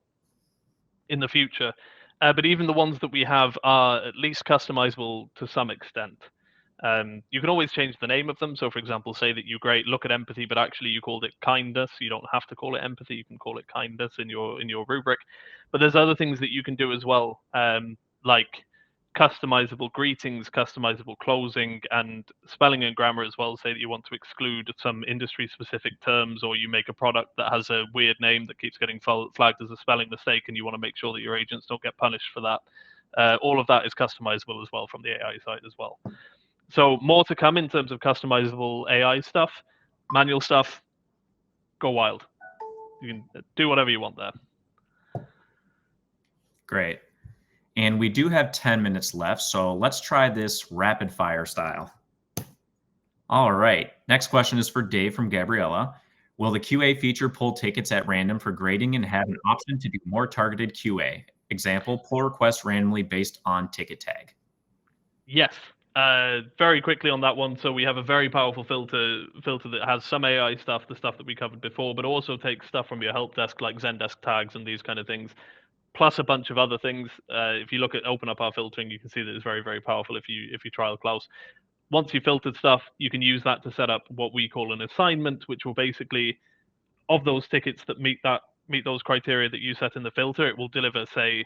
in the future. But even the ones that we have are at least customizable to some extent. You can always change the name of them. So, for example, say that you look at empathy, but actually you called it kindness. You don't have to call it empathy. You can call it kindness in your rubric. But there's other things that you can do as well, like customizable greetings, customizable closing, and spelling and grammar as well. Say that you want to exclude some industry-specific terms, or you make a product that has a weird name that keeps getting flagged as a spelling mistake, and you want to make sure that your agents don't get punished for that. All of that is customizable as well from the AI side as well. So more to come in terms of customizable AI stuff. Manual stuff, go wild. You can do whatever you want there. Great. And we do have 10 minutes left, so let's try this rapid fire style. All right. Next question is for Dave from Gabriella. Will the QA feature pull tickets at random for grading and have an option to do more targeted QA? Example, pull requests randomly based on ticket tag. Yes. Very quickly on that one. So we have a very powerful filter that has some AI stuff, the stuff that we covered before, but also takes stuff from your help desk like Zendesk tags and these kind of things, plus a bunch of other things. If you open up our filtering, you can see that it's very, very powerful if you trial Klaus. Once you've filtered stuff, you can use that to set up what we call an assignment, which will basically, of those tickets that meet those criteria that you set in the filter, it will deliver, say,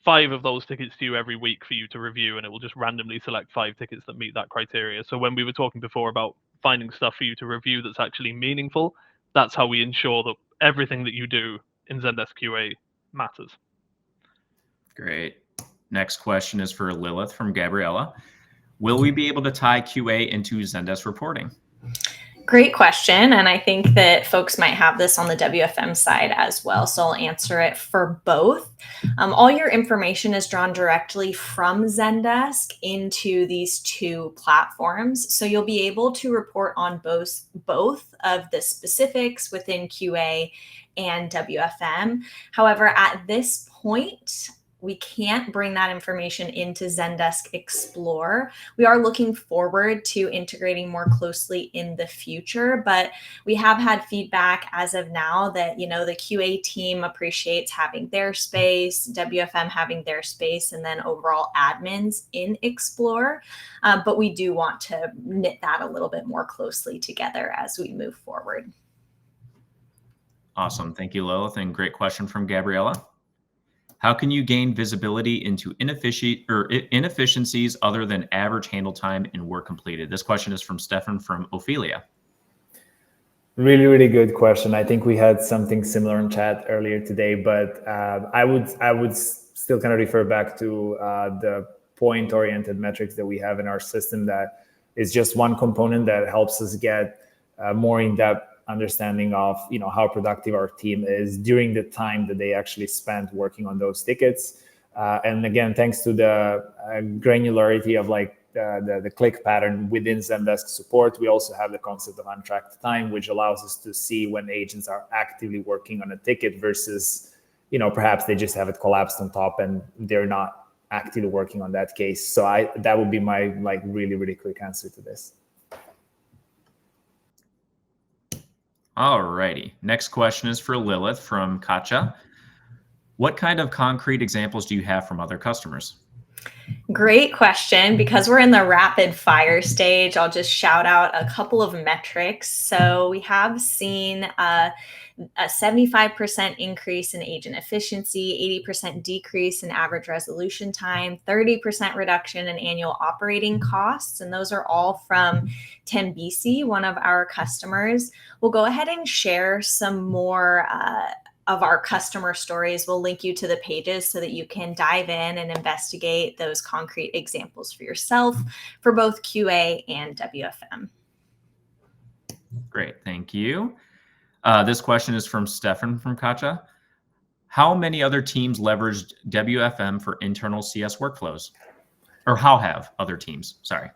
5 of those tickets to you every week for you to review, and it will just randomly select 5 tickets that meet that criteria. So when we were talking before about finding stuff for you to review that's actually meaningful, that's how we ensure that everything that you do in Zendesk QA matters. Great. Next question is for Lilith from Gabriella. Will we be able to tie QA into Zendesk reporting? Great question. And I think that folks might have this on the WFM side as well. So I'll answer it for both. All your information is drawn directly from Zendesk into these 2 platforms. So you'll be able to report on both of the specifics within QA and WFM. However, at this point, we can't bring that information into Zendesk Explore. We are looking forward to integrating more closely in the future, but we have had feedback as of now that, the QA team appreciates having their space, WFM having their space, and then overall admins in Explore. But we do want to knit that a little bit more closely together as we move forward. Awesome. Thank you, Lilith. And great question from Gabriella. How can you gain visibility into inefficiencies other than average handle time and work completed? This question is from Stefan from Ophelia. Really, really good question. I think we had something similar in chat earlier today, but I would still kind of refer back to the point-oriented metrics that we have in our system. That is just one component that helps us get more in-depth understanding of how productive our team is during the time that they actually spent working on those tickets. And again, thanks to the granularity of the click pattern within Zendesk support, we also have the concept of untracked time, which allows us to see when agents are actively working on a ticket versus perhaps they just have it collapsed on top and they're not actively working on that case. So that would be my really, really quick answer to this. All righty. Next question is for Lilith from Katja. What kind of concrete examples do you have from other customers? Great question. Because we're in the rapid fire stage, I'll just shout out a couple of metrics. So we have seen a 75% increase in agent efficiency, 80% decrease in average resolution time, 30% reduction in annual operating costs. And those are all from Tymeshift, one of our customers. We'll go ahead and share some more of our customer stories. We'll link you to the pages so that you can dive in and investigate those concrete examples for yourself for both QA and WFM. Great, thank you. This question is from Stefan from Katja. How many other teams leveraged WFM for internal CS workflows? Or how have other teams? Sorry.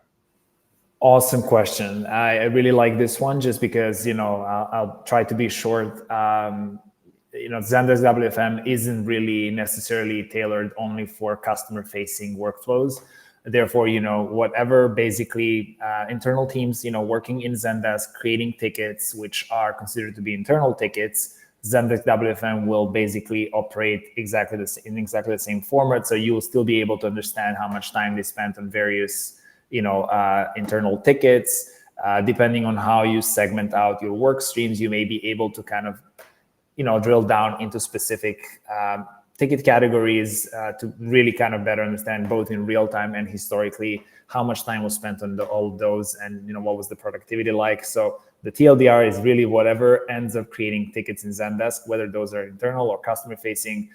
Awesome question. I really like this one just because, I'll try to be short. Zendesk WFM isn't really necessarily tailored only for customer-facing workflows. Therefore, whatever basically internal teams, working in Zendesk, creating tickets, which are considered to be internal tickets, Zendesk WFM will basically operate in exactly the same format. So you will still be able to understand how much time they spent on various, internal tickets. Depending on how you segment out your work streams, you may be able to kind of, drill down into specific ticket categories to really kind of better understand both in real time and historically how much time was spent on all of those, and what was the productivity like. So the TLDR is really whatever ends up creating tickets in Zendesk, whether those are internal or customer facing.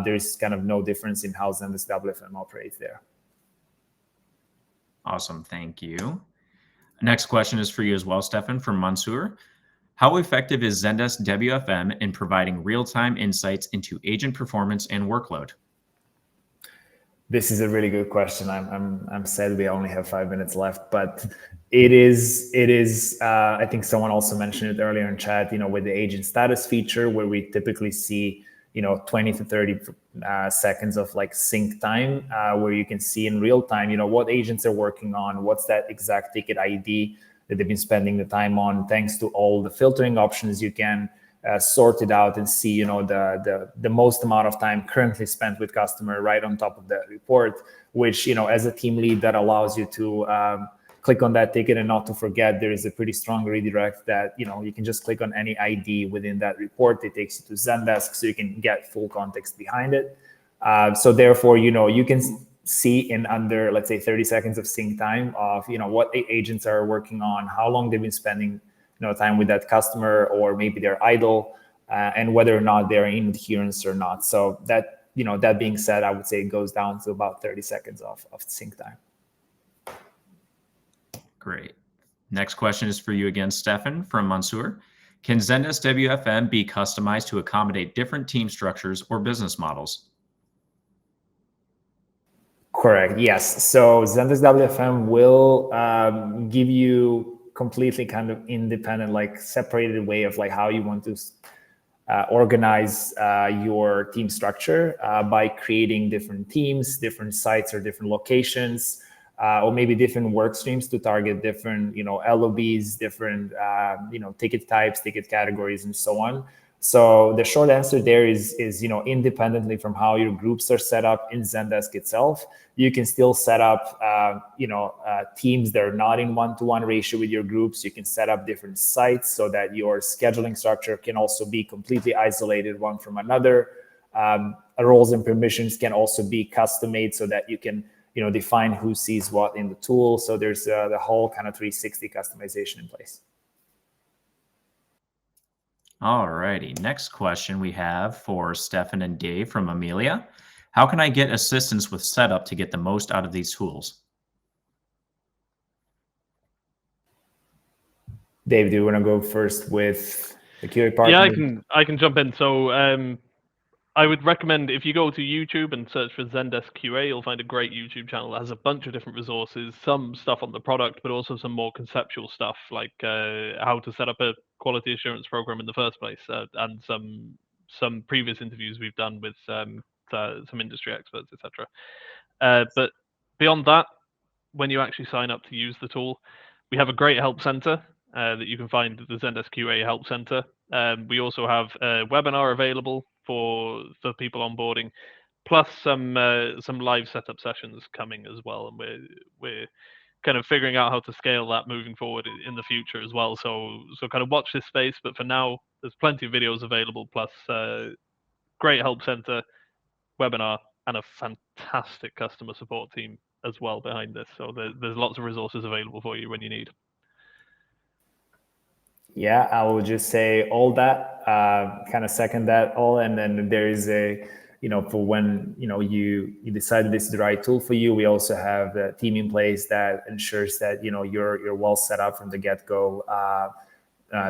There's kind of no difference in how Zendesk WFM operates there. Awesome, thank you. Next question is for you as well, Stefan, from Mansoor. How effective is Zendesk WFM in providing real-time insights into agent performance and workload? This is a really good question. I'm sad we only have 5 minutes left, but it is. I think someone also mentioned it earlier in chat. With the agent status feature, where we typically see 20 to 30 seconds of like sync time, where you can see in real time what agents are working on, what's that exact ticket ID that they've been spending the time on. Thanks to all the filtering options, you can sort it out and see the most amount of time currently spent with customer right on top of that report, which as a team lead, that allows you to click on that ticket, and not to forget there is a pretty strong redirect that you can just click on any ID within that report. It takes you to Zendesk, so you can get full context behind it. So therefore you can see in under, let's say, 30 seconds of sync time of what agents are working on, how long they've been spending time with that customer, or maybe they're idle, and whether or not they're in adherence or not. So that that being said, I would say it goes down to about 30 seconds of sync time. Great. Next question is for you again, Stefan, from Mansoor. Can Zendesk WFM be customized to accommodate different team structures or business models? Correct. Yes. So Zendesk WFM will give you completely kind of independent, like separated way of like how you want to organize your team structure by creating different teams, different sites, or different locations, or maybe different work streams to target different LOBs, different ticket types, ticket categories, and so on. So the short answer there is independently from how your groups are set up in Zendesk itself, you can still set up teams that are not in one-to-one ratio with your groups. You can set up different sites so that your scheduling structure can also be completely isolated one from another. Roles and permissions can also be custom made so that you can define who sees what in the tool. So there's the whole kind of 360 customization in place. All righty. Next question we have for Stefan and Dave from Amelia. How can I get assistance with setup to get the most out of these tools? Dave, do you want to go first with the QA part? Yeah, I can jump in. So I would recommend, if you go to YouTube and search for Zendesk QA, you'll find a great YouTube channel that has a bunch of different resources, some stuff on the product, but also some more conceptual stuff, like how to set up a quality assurance program in the first place, and some previous interviews we've done with some industry experts, etc. But beyond that, when you actually sign up to use the tool, we have a great help center that you can find at the Zendesk QA Help Center. We also have a webinar available for people onboarding, plus some live setup sessions coming as well, and we're kind of figuring out how to scale that moving forward in the future as well. So kind of watch this space, but for now, there's plenty of videos available, plus great help center, webinar, and a fantastic customer support team as well behind this. So there's lots of resources available for you when you need. Yeah, I will just say all that, kind of second that all. And then there is a, for when, you decide this is the right tool for you, we also have a team in place that ensures that, you're well set up from the get-go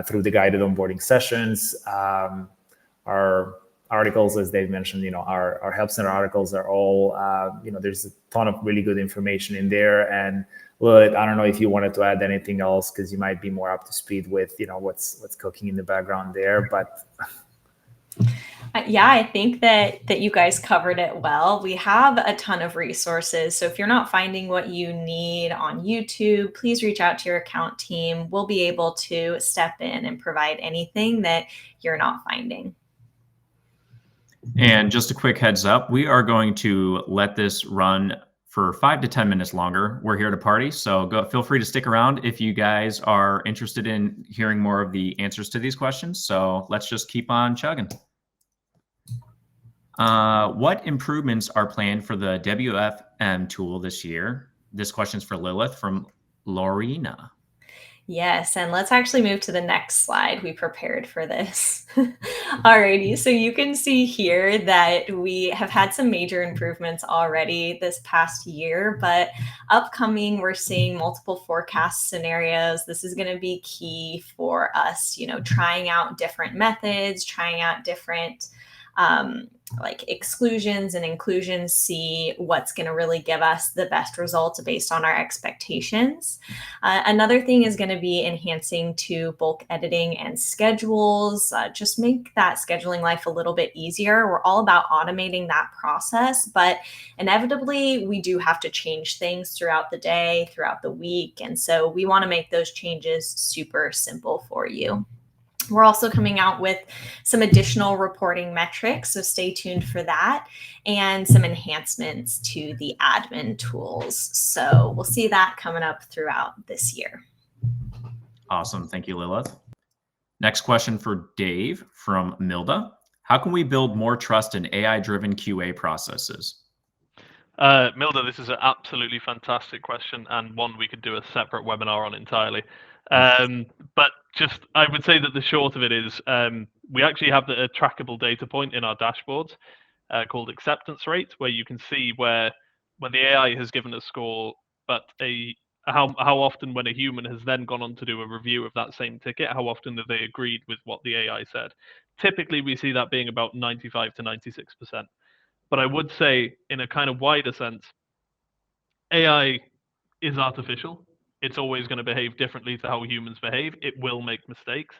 through the guided onboarding sessions. Our articles, as Dave mentioned, our Help Center articles are all, there's a ton of really good information in there. And Lilith, I don't know if you wanted to add anything else, because you might be more up to speed with, what's cooking in the background there. But Yeah, I think that you guys covered it well. We have a ton of resources. So if you're not finding what you need on YouTube, please reach out to your account team. We'll be able to step in and provide anything that you're not finding. And just a quick heads up, we are going to let this run for 5 to 10 minutes longer. We're here to party, so feel free to stick around if you guys are interested in hearing more of the answers to these questions. So let's just keep on chugging. What improvements are planned for the WFM tool this year? This question's for Lilith from Lorena. Yes, and let's actually move to the next slide. We prepared for this. Alrighty, so you can see here that we have had some major improvements already this past year, but upcoming, we're seeing multiple forecast scenarios. This is going to be key for us, trying out different methods, trying out different like exclusions and inclusions, see what's going to really give us the best results based on our expectations. Another thing is going to be enhancing to bulk editing and schedules. Just make that scheduling life a little bit easier. We're all about automating that process, but inevitably we do have to change things throughout the day, throughout the week. And so we want to make those changes super simple for you. We're also coming out with some additional reporting metrics, so stay tuned for that, and some enhancements to the admin tools. So we'll see that coming up throughout this year. Awesome. Thank you, Lilith. Next question for Dave from Milda. How can we build more trust in AI-driven QA processes? Milda, this is an absolutely fantastic question and one we could do a separate webinar on entirely. But just, I would say that the short of it is we actually have a trackable data point in our dashboards called acceptance rate, where you can see where the AI has given a score, but how often when a human has then gone on to do a review of that same ticket, how often have they agreed with what the AI said. Typically, we see that being about 95 to 96%. But I would say, in a kind of wider sense, AI is artificial. It's always going to behave differently to how humans behave. It will make mistakes.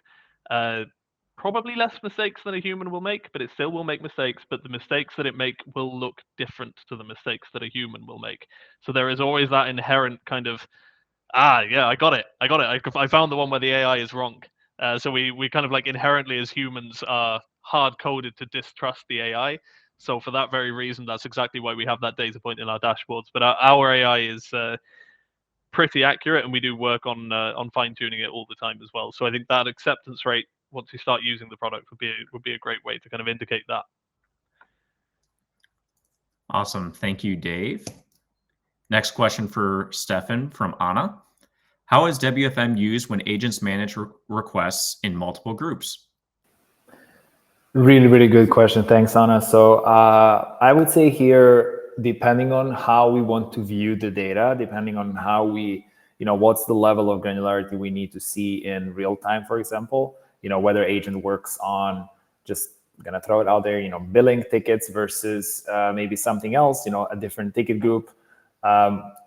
Probably less mistakes than a human will make, but it still will make mistakes. But the mistakes that it make will look different to the mistakes that a human will make. So there is always that inherent kind of, yeah, I got it. I found the one where the AI is wrong. So we kind of like inherently as humans are hard-coded to distrust the AI. So for that very reason, that's exactly why we have that data point in our dashboards. But our AI is pretty accurate, and we do work on fine-tuning it all the time as well. So I think that acceptance rate, once you start using the product, would be a great way to kind of indicate that. Awesome. Thank you, Dave. Next question for Stefan from Anna. How is WFM used when agents manage requests in multiple groups? Really, really good question. Thanks, Anna. So I would say here, depending on how we want to view the data, depending on how we, what's the level of granularity we need to see in real time, for example, whether agent works on, just gonna throw it out there, billing tickets versus maybe something else, a different ticket group.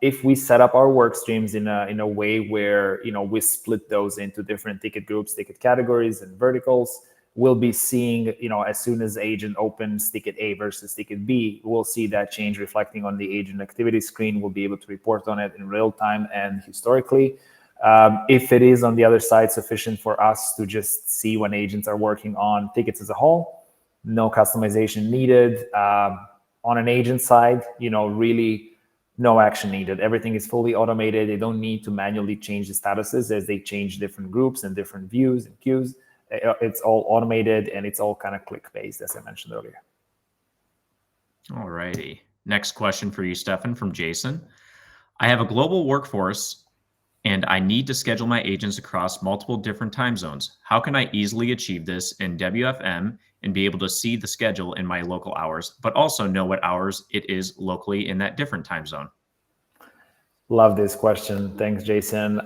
If we set up our work streams in a way where, we split those into different ticket groups, ticket categories and verticals, we'll be seeing, as soon as agent opens ticket A versus ticket B, we'll see that change reflecting on the agent activity screen. We'll be able to report on it in real time and historically. If it is on the other side sufficient for us to just see when agents are working on tickets as a whole, no customization needed. On an agent side, really no action needed. Everything is fully automated. They don't need to manually change the statuses as they change different groups and different views and queues. It's all automated and it's all kind of click-based, as I mentioned earlier. All righty. Next question for you, Stefan, from Jason. I have a global workforce and I need to schedule my agents across multiple different time zones. How can I easily achieve this in WFM and be able to see the schedule in my local hours, but also know what hours it is locally in that different time zone? Love this question. Thanks, Jason.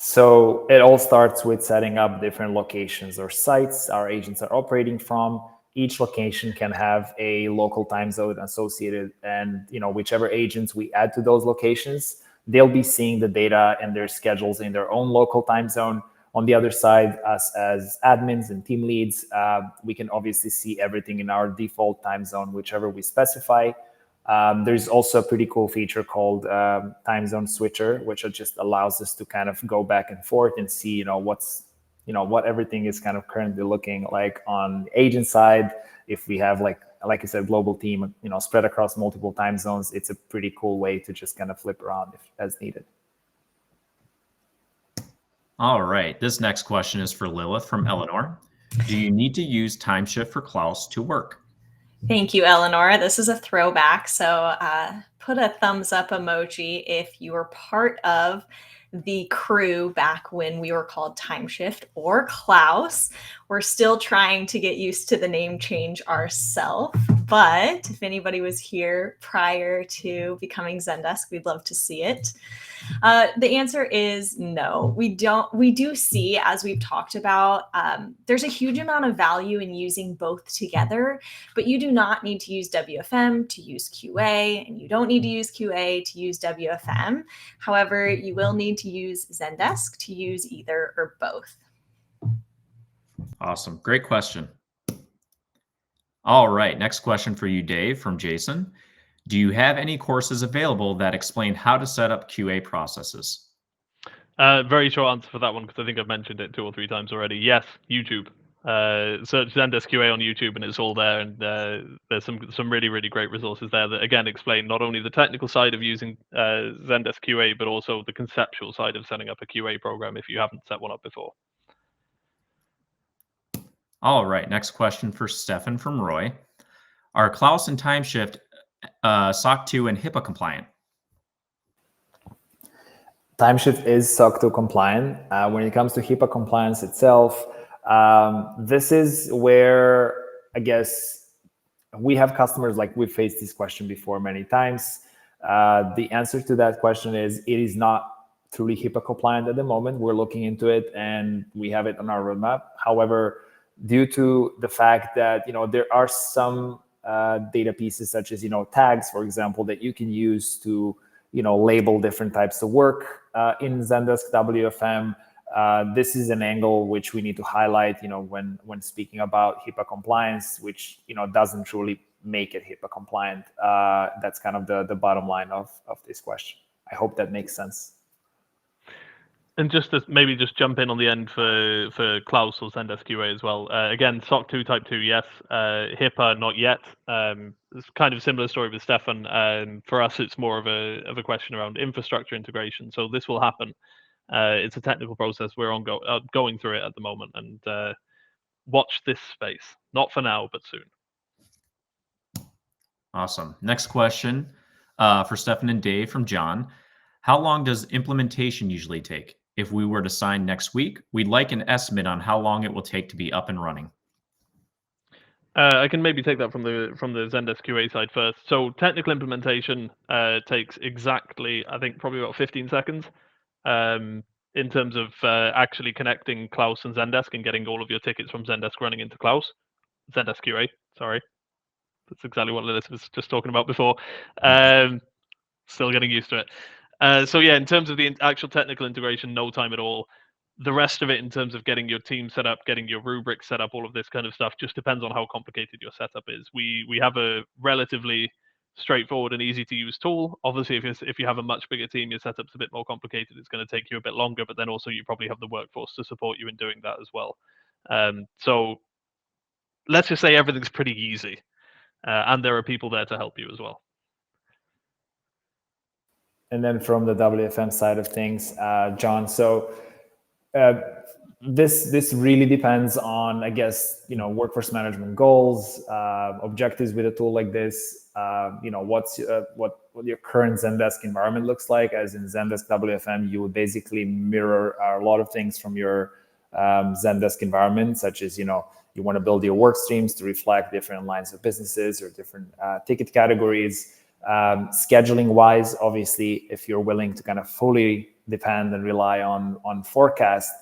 So it all starts with setting up different locations or sites our agents are operating from. Each location can have a local time zone associated, and whichever agents we add to those locations, they'll be seeing the data and their schedules in their own local time zone. On the other side, us as admins and team leads, we can obviously see everything in our default time zone, whichever we specify. There's also a pretty cool feature called time zone switcher, which just allows us to kind of go back and forth and see, what everything is kind of currently looking like on the agent side. If we have like I said, global team, spread across multiple time zones, it's a pretty cool way to just kind of flip around as needed. All right, this next question is for Lilith from Eleanor. Do you need to use Tymeshift for Klaus to work? Thank you, Eleanor. This is a throwback, so put a thumbs up emoji if you were part of the crew back when we were called Tymeshift or Klaus. We're still trying to get used to the name change ourselves, but if anybody was here prior to becoming Zendesk, we'd love to see it. The answer is no. We do see, as we've talked about, there's a huge amount of value in using both together, but you do not need to use WFM to use QA, and you don't need to use QA to use WFM. However, you will need to use Zendesk to use either or both. Awesome. Great question. All right. Next question for you, Dave, from Jason. Do you have any courses available that explain how to set up QA processes? Very short answer for that one, because I think I've mentioned it 2 or 3 times already. Yes, YouTube. Search Zendesk QA on YouTube and it's all there. And there's some really, really great resources there that, again, explain not only the technical side of using Zendesk QA, but also the conceptual side of setting up a QA program if you haven't set one up before. All right. Next question for Stefan from Roy. Are Klaus and Tymeshift SOC 2 and HIPAA compliant? Tymeshift is SOC 2 compliant. When it comes to HIPAA compliance itself, this is where, I guess, we have customers, like we've faced this question before many times. The answer to that question is it is not truly HIPAA compliant at the moment. We're looking into it and we have it on our roadmap. However, due to the fact that, there are some data pieces such as, tags, for example, that you can use to, label different types of work in Zendesk WFM. This is an angle which we need to highlight, when speaking about HIPAA compliance, which, doesn't truly make it HIPAA compliant. That's kind of the bottom line of this question. I hope that makes sense. And just to maybe just jump in on the end for Klaus or Zendesk QA as well. Again, SOC 2 Type 2, yes. HIPAA, not yet. It's kind of a similar story with Stefan. For us, it's more of a question around infrastructure integration. So this will happen. It's a technical process. We're going through it at the moment, and watch this space. Not for now, but soon. Awesome. Next question for Stefan and Dave from John. How long does implementation usually take? If we were to sign next week, we'd like an estimate on how long it will take to be up and running. I can maybe take that from the Zendesk QA side first. So technical implementation takes exactly, I think, probably about 15 seconds in terms of actually connecting Klaus and Zendesk and getting all of your tickets from Zendesk running into Klaus. Zendesk QA, sorry. That's exactly what Lilith was just talking about before. Still getting used to it. So yeah, in terms of the actual technical integration, no time at all. The rest of it, in terms of getting your team set up, getting your rubrics set up, all of this kind of stuff, just depends on how complicated your setup is. We have a relatively straightforward and easy to use tool. Obviously, if you have a much bigger team, your setup's a bit more complicated. It's going to take you a bit longer, but then also you probably have the workforce to support you in doing that as well. So let's just say everything's pretty easy, and there are people there to help you as well. And then from the WFM side of things, John, so this really depends on, I guess, workforce management goals, objectives with a tool like this. What your current Zendesk environment looks like. As in Zendesk WFM, you would basically mirror a lot of things from your Zendesk environment, such as, you want to build your work streams to reflect different lines of businesses or different ticket categories. Scheduling wise, obviously, if you're willing to kind of fully depend and rely on forecast,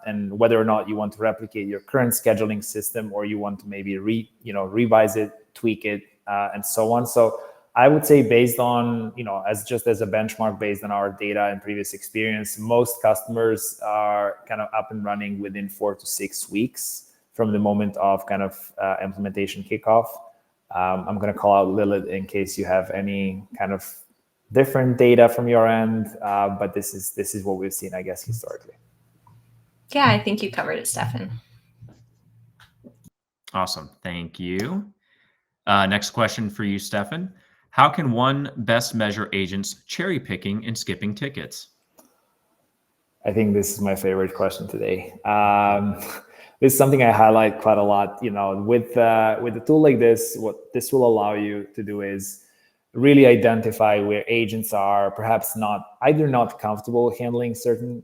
and whether or not you want to replicate your current scheduling system or you want to maybe revise it, tweak it, and so on. So I would say based on, as just as a benchmark based on our data and previous experience, most customers are kind of up and running within 4 to 6 weeks from the moment of kind of implementation kickoff. I'm going to call out Lilith in case you have any kind of different data from your end, but this is what we've seen, I guess, historically. Yeah, I think you covered it, Stefan. Awesome. Thank you. Next question for you, Stefan. How can one best measure agents cherry picking and skipping tickets? I think this is my favorite question today. This is something I highlight quite a lot. With a tool like this, what this will allow you to do is really identify where agents are perhaps either not comfortable handling certain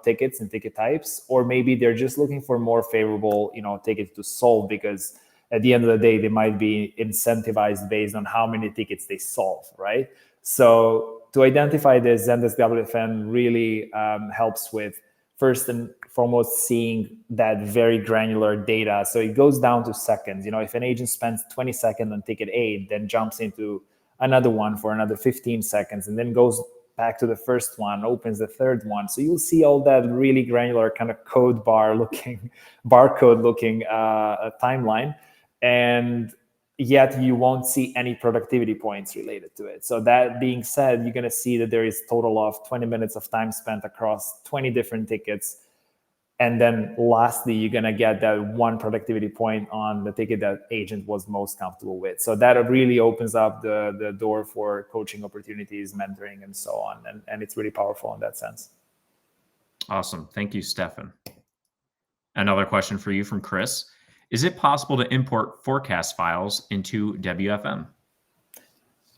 tickets and ticket types, or maybe they're just looking for more favorable tickets to solve, because at the end of the day they might be incentivized based on how many tickets they solve, right? So to identify this, Zendesk WFM really helps with first and foremost seeing that very granular data. So it goes down to seconds. If an agent spends 20 seconds on ticket A, then jumps into another one for another 15 seconds, and then goes back to the first one, opens the third one. So you'll see all that really granular kind of barcode looking timeline, and yet you won't see any productivity points related to it. So that being said, you're going to see that there is a total of 20 minutes of time spent across 20 different tickets. And then lastly, you're going to get that one productivity point on the ticket that agent was most comfortable with. So that really opens up the door for coaching opportunities, mentoring, and so on. And it's really powerful in that sense. Awesome. Thank you, Stefan. Another question for you from Chris. Is it possible to import forecast files into WFM?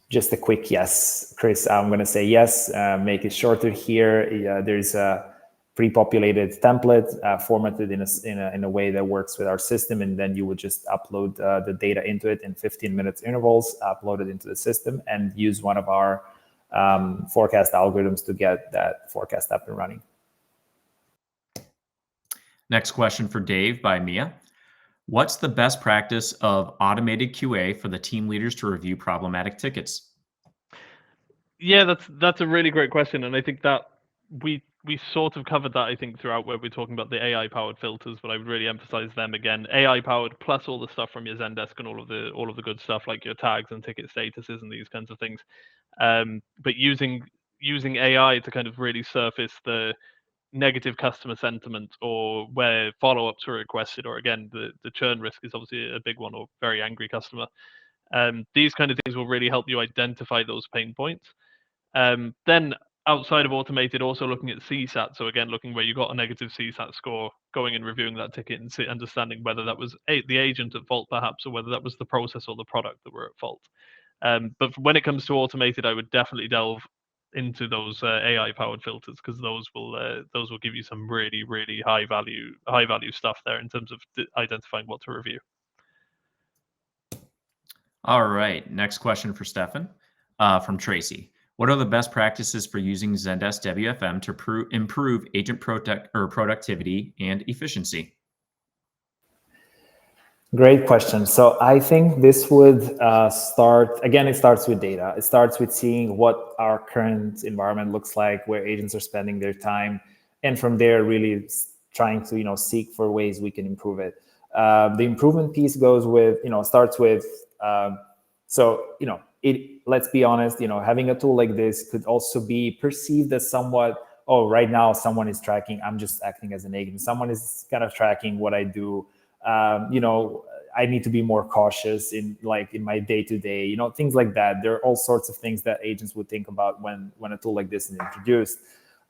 Just a quick yes, Chris. I'm going to say yes. Make it shorter here. There's a pre-populated template formatted in a way that works with our system, and then you would just upload the data into it in 15-minute intervals, upload it into the system, and use one of our forecast algorithms to get that forecast up and running. Next question for Dave by Mia. What's the best practice of automated QA for the team leaders to review problematic tickets? Yeah, that's a really great question, and I think that we sort of covered that, I think, throughout where we're talking about the AI-powered filters, but I would really emphasize them again. AI-powered plus all the stuff from your Zendesk and all of the good stuff like your tags and ticket statuses and these kinds of things. But using AI to kind of really surface the negative customer sentiment, or where follow-ups are requested, or again the churn risk is obviously a big one, or very angry customer. These kind of things will really help you identify those pain points. Then outside of automated, also looking at CSAT. So again, looking where you got a negative CSAT score, going and reviewing that ticket and understanding whether that was the agent at fault perhaps, or whether that was the process or the product that were at fault. But when it comes to automated, I would definitely delve into those AI-powered filters, because those will give you some really, really high value stuff there in terms of identifying what to review. All right. Next question for Stefan from Tracy. What are the best practices for using Zendesk WFM to improve agent productivity and efficiency? Great question. So I think this would start, again, it starts with data. It starts with seeing what our current environment looks like, where agents are spending their time, and from there really trying to seek for ways we can improve it. The improvement piece goes with starts with let's be honest, having a tool like this could also be perceived as somewhat, oh, right now someone is tracking, I'm just acting as an agent, someone is kind of tracking what I do. I need to be more cautious in my day-to-day, things like that. There are all sorts of things that agents would think about when a tool like this is introduced.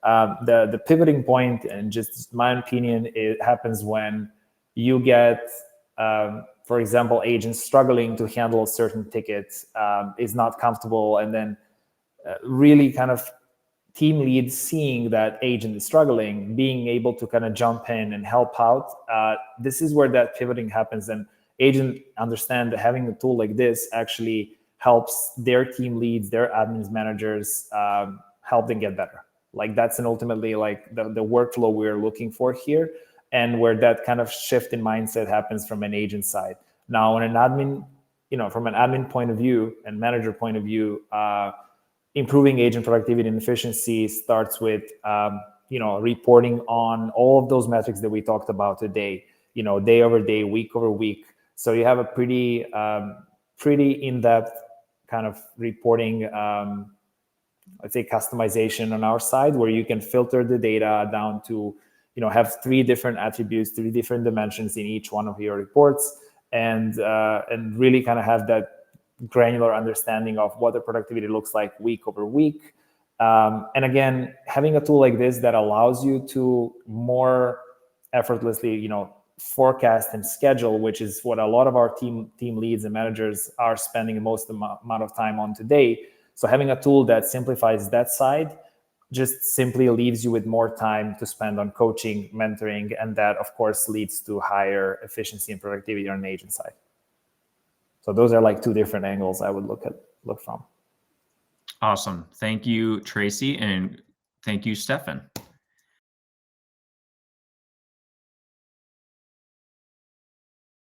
The pivoting point, and just my opinion, it happens when you get, for example, agents struggling to handle a certain ticket, is not comfortable, and then really kind of team lead seeing that agent is struggling, being able to kind of jump in and help out. This is where that pivoting happens, and agent understand that having a tool like this actually helps their team leads, their admins, managers, help them get better. That's ultimately the workflow we're looking for here, and where that kind of shift in mindset happens from an agent side. Now, on an admin from an admin point of view and manager point of view, improving agent productivity and efficiency starts with reporting on all of those metrics that we talked about today, day over day, week over week. So you have a pretty in-depth kind of reporting, let's say, customization on our side, where you can filter the data down to have 3 different attributes, 3 different dimensions in each one of your reports, and really kind of have that granular understanding of what the productivity looks like week over week. And again, having a tool like this that allows you to more effortlessly, forecast and schedule, which is what a lot of our team leads and managers are spending the most amount of time on today. So having a tool that simplifies that side just simply leaves you with more time to spend on coaching, mentoring, and that, of course, leads to higher efficiency and productivity on the agent side. So those are like 2 different angles I would look from. Awesome. Thank you, Tracy, and thank you, Stefan.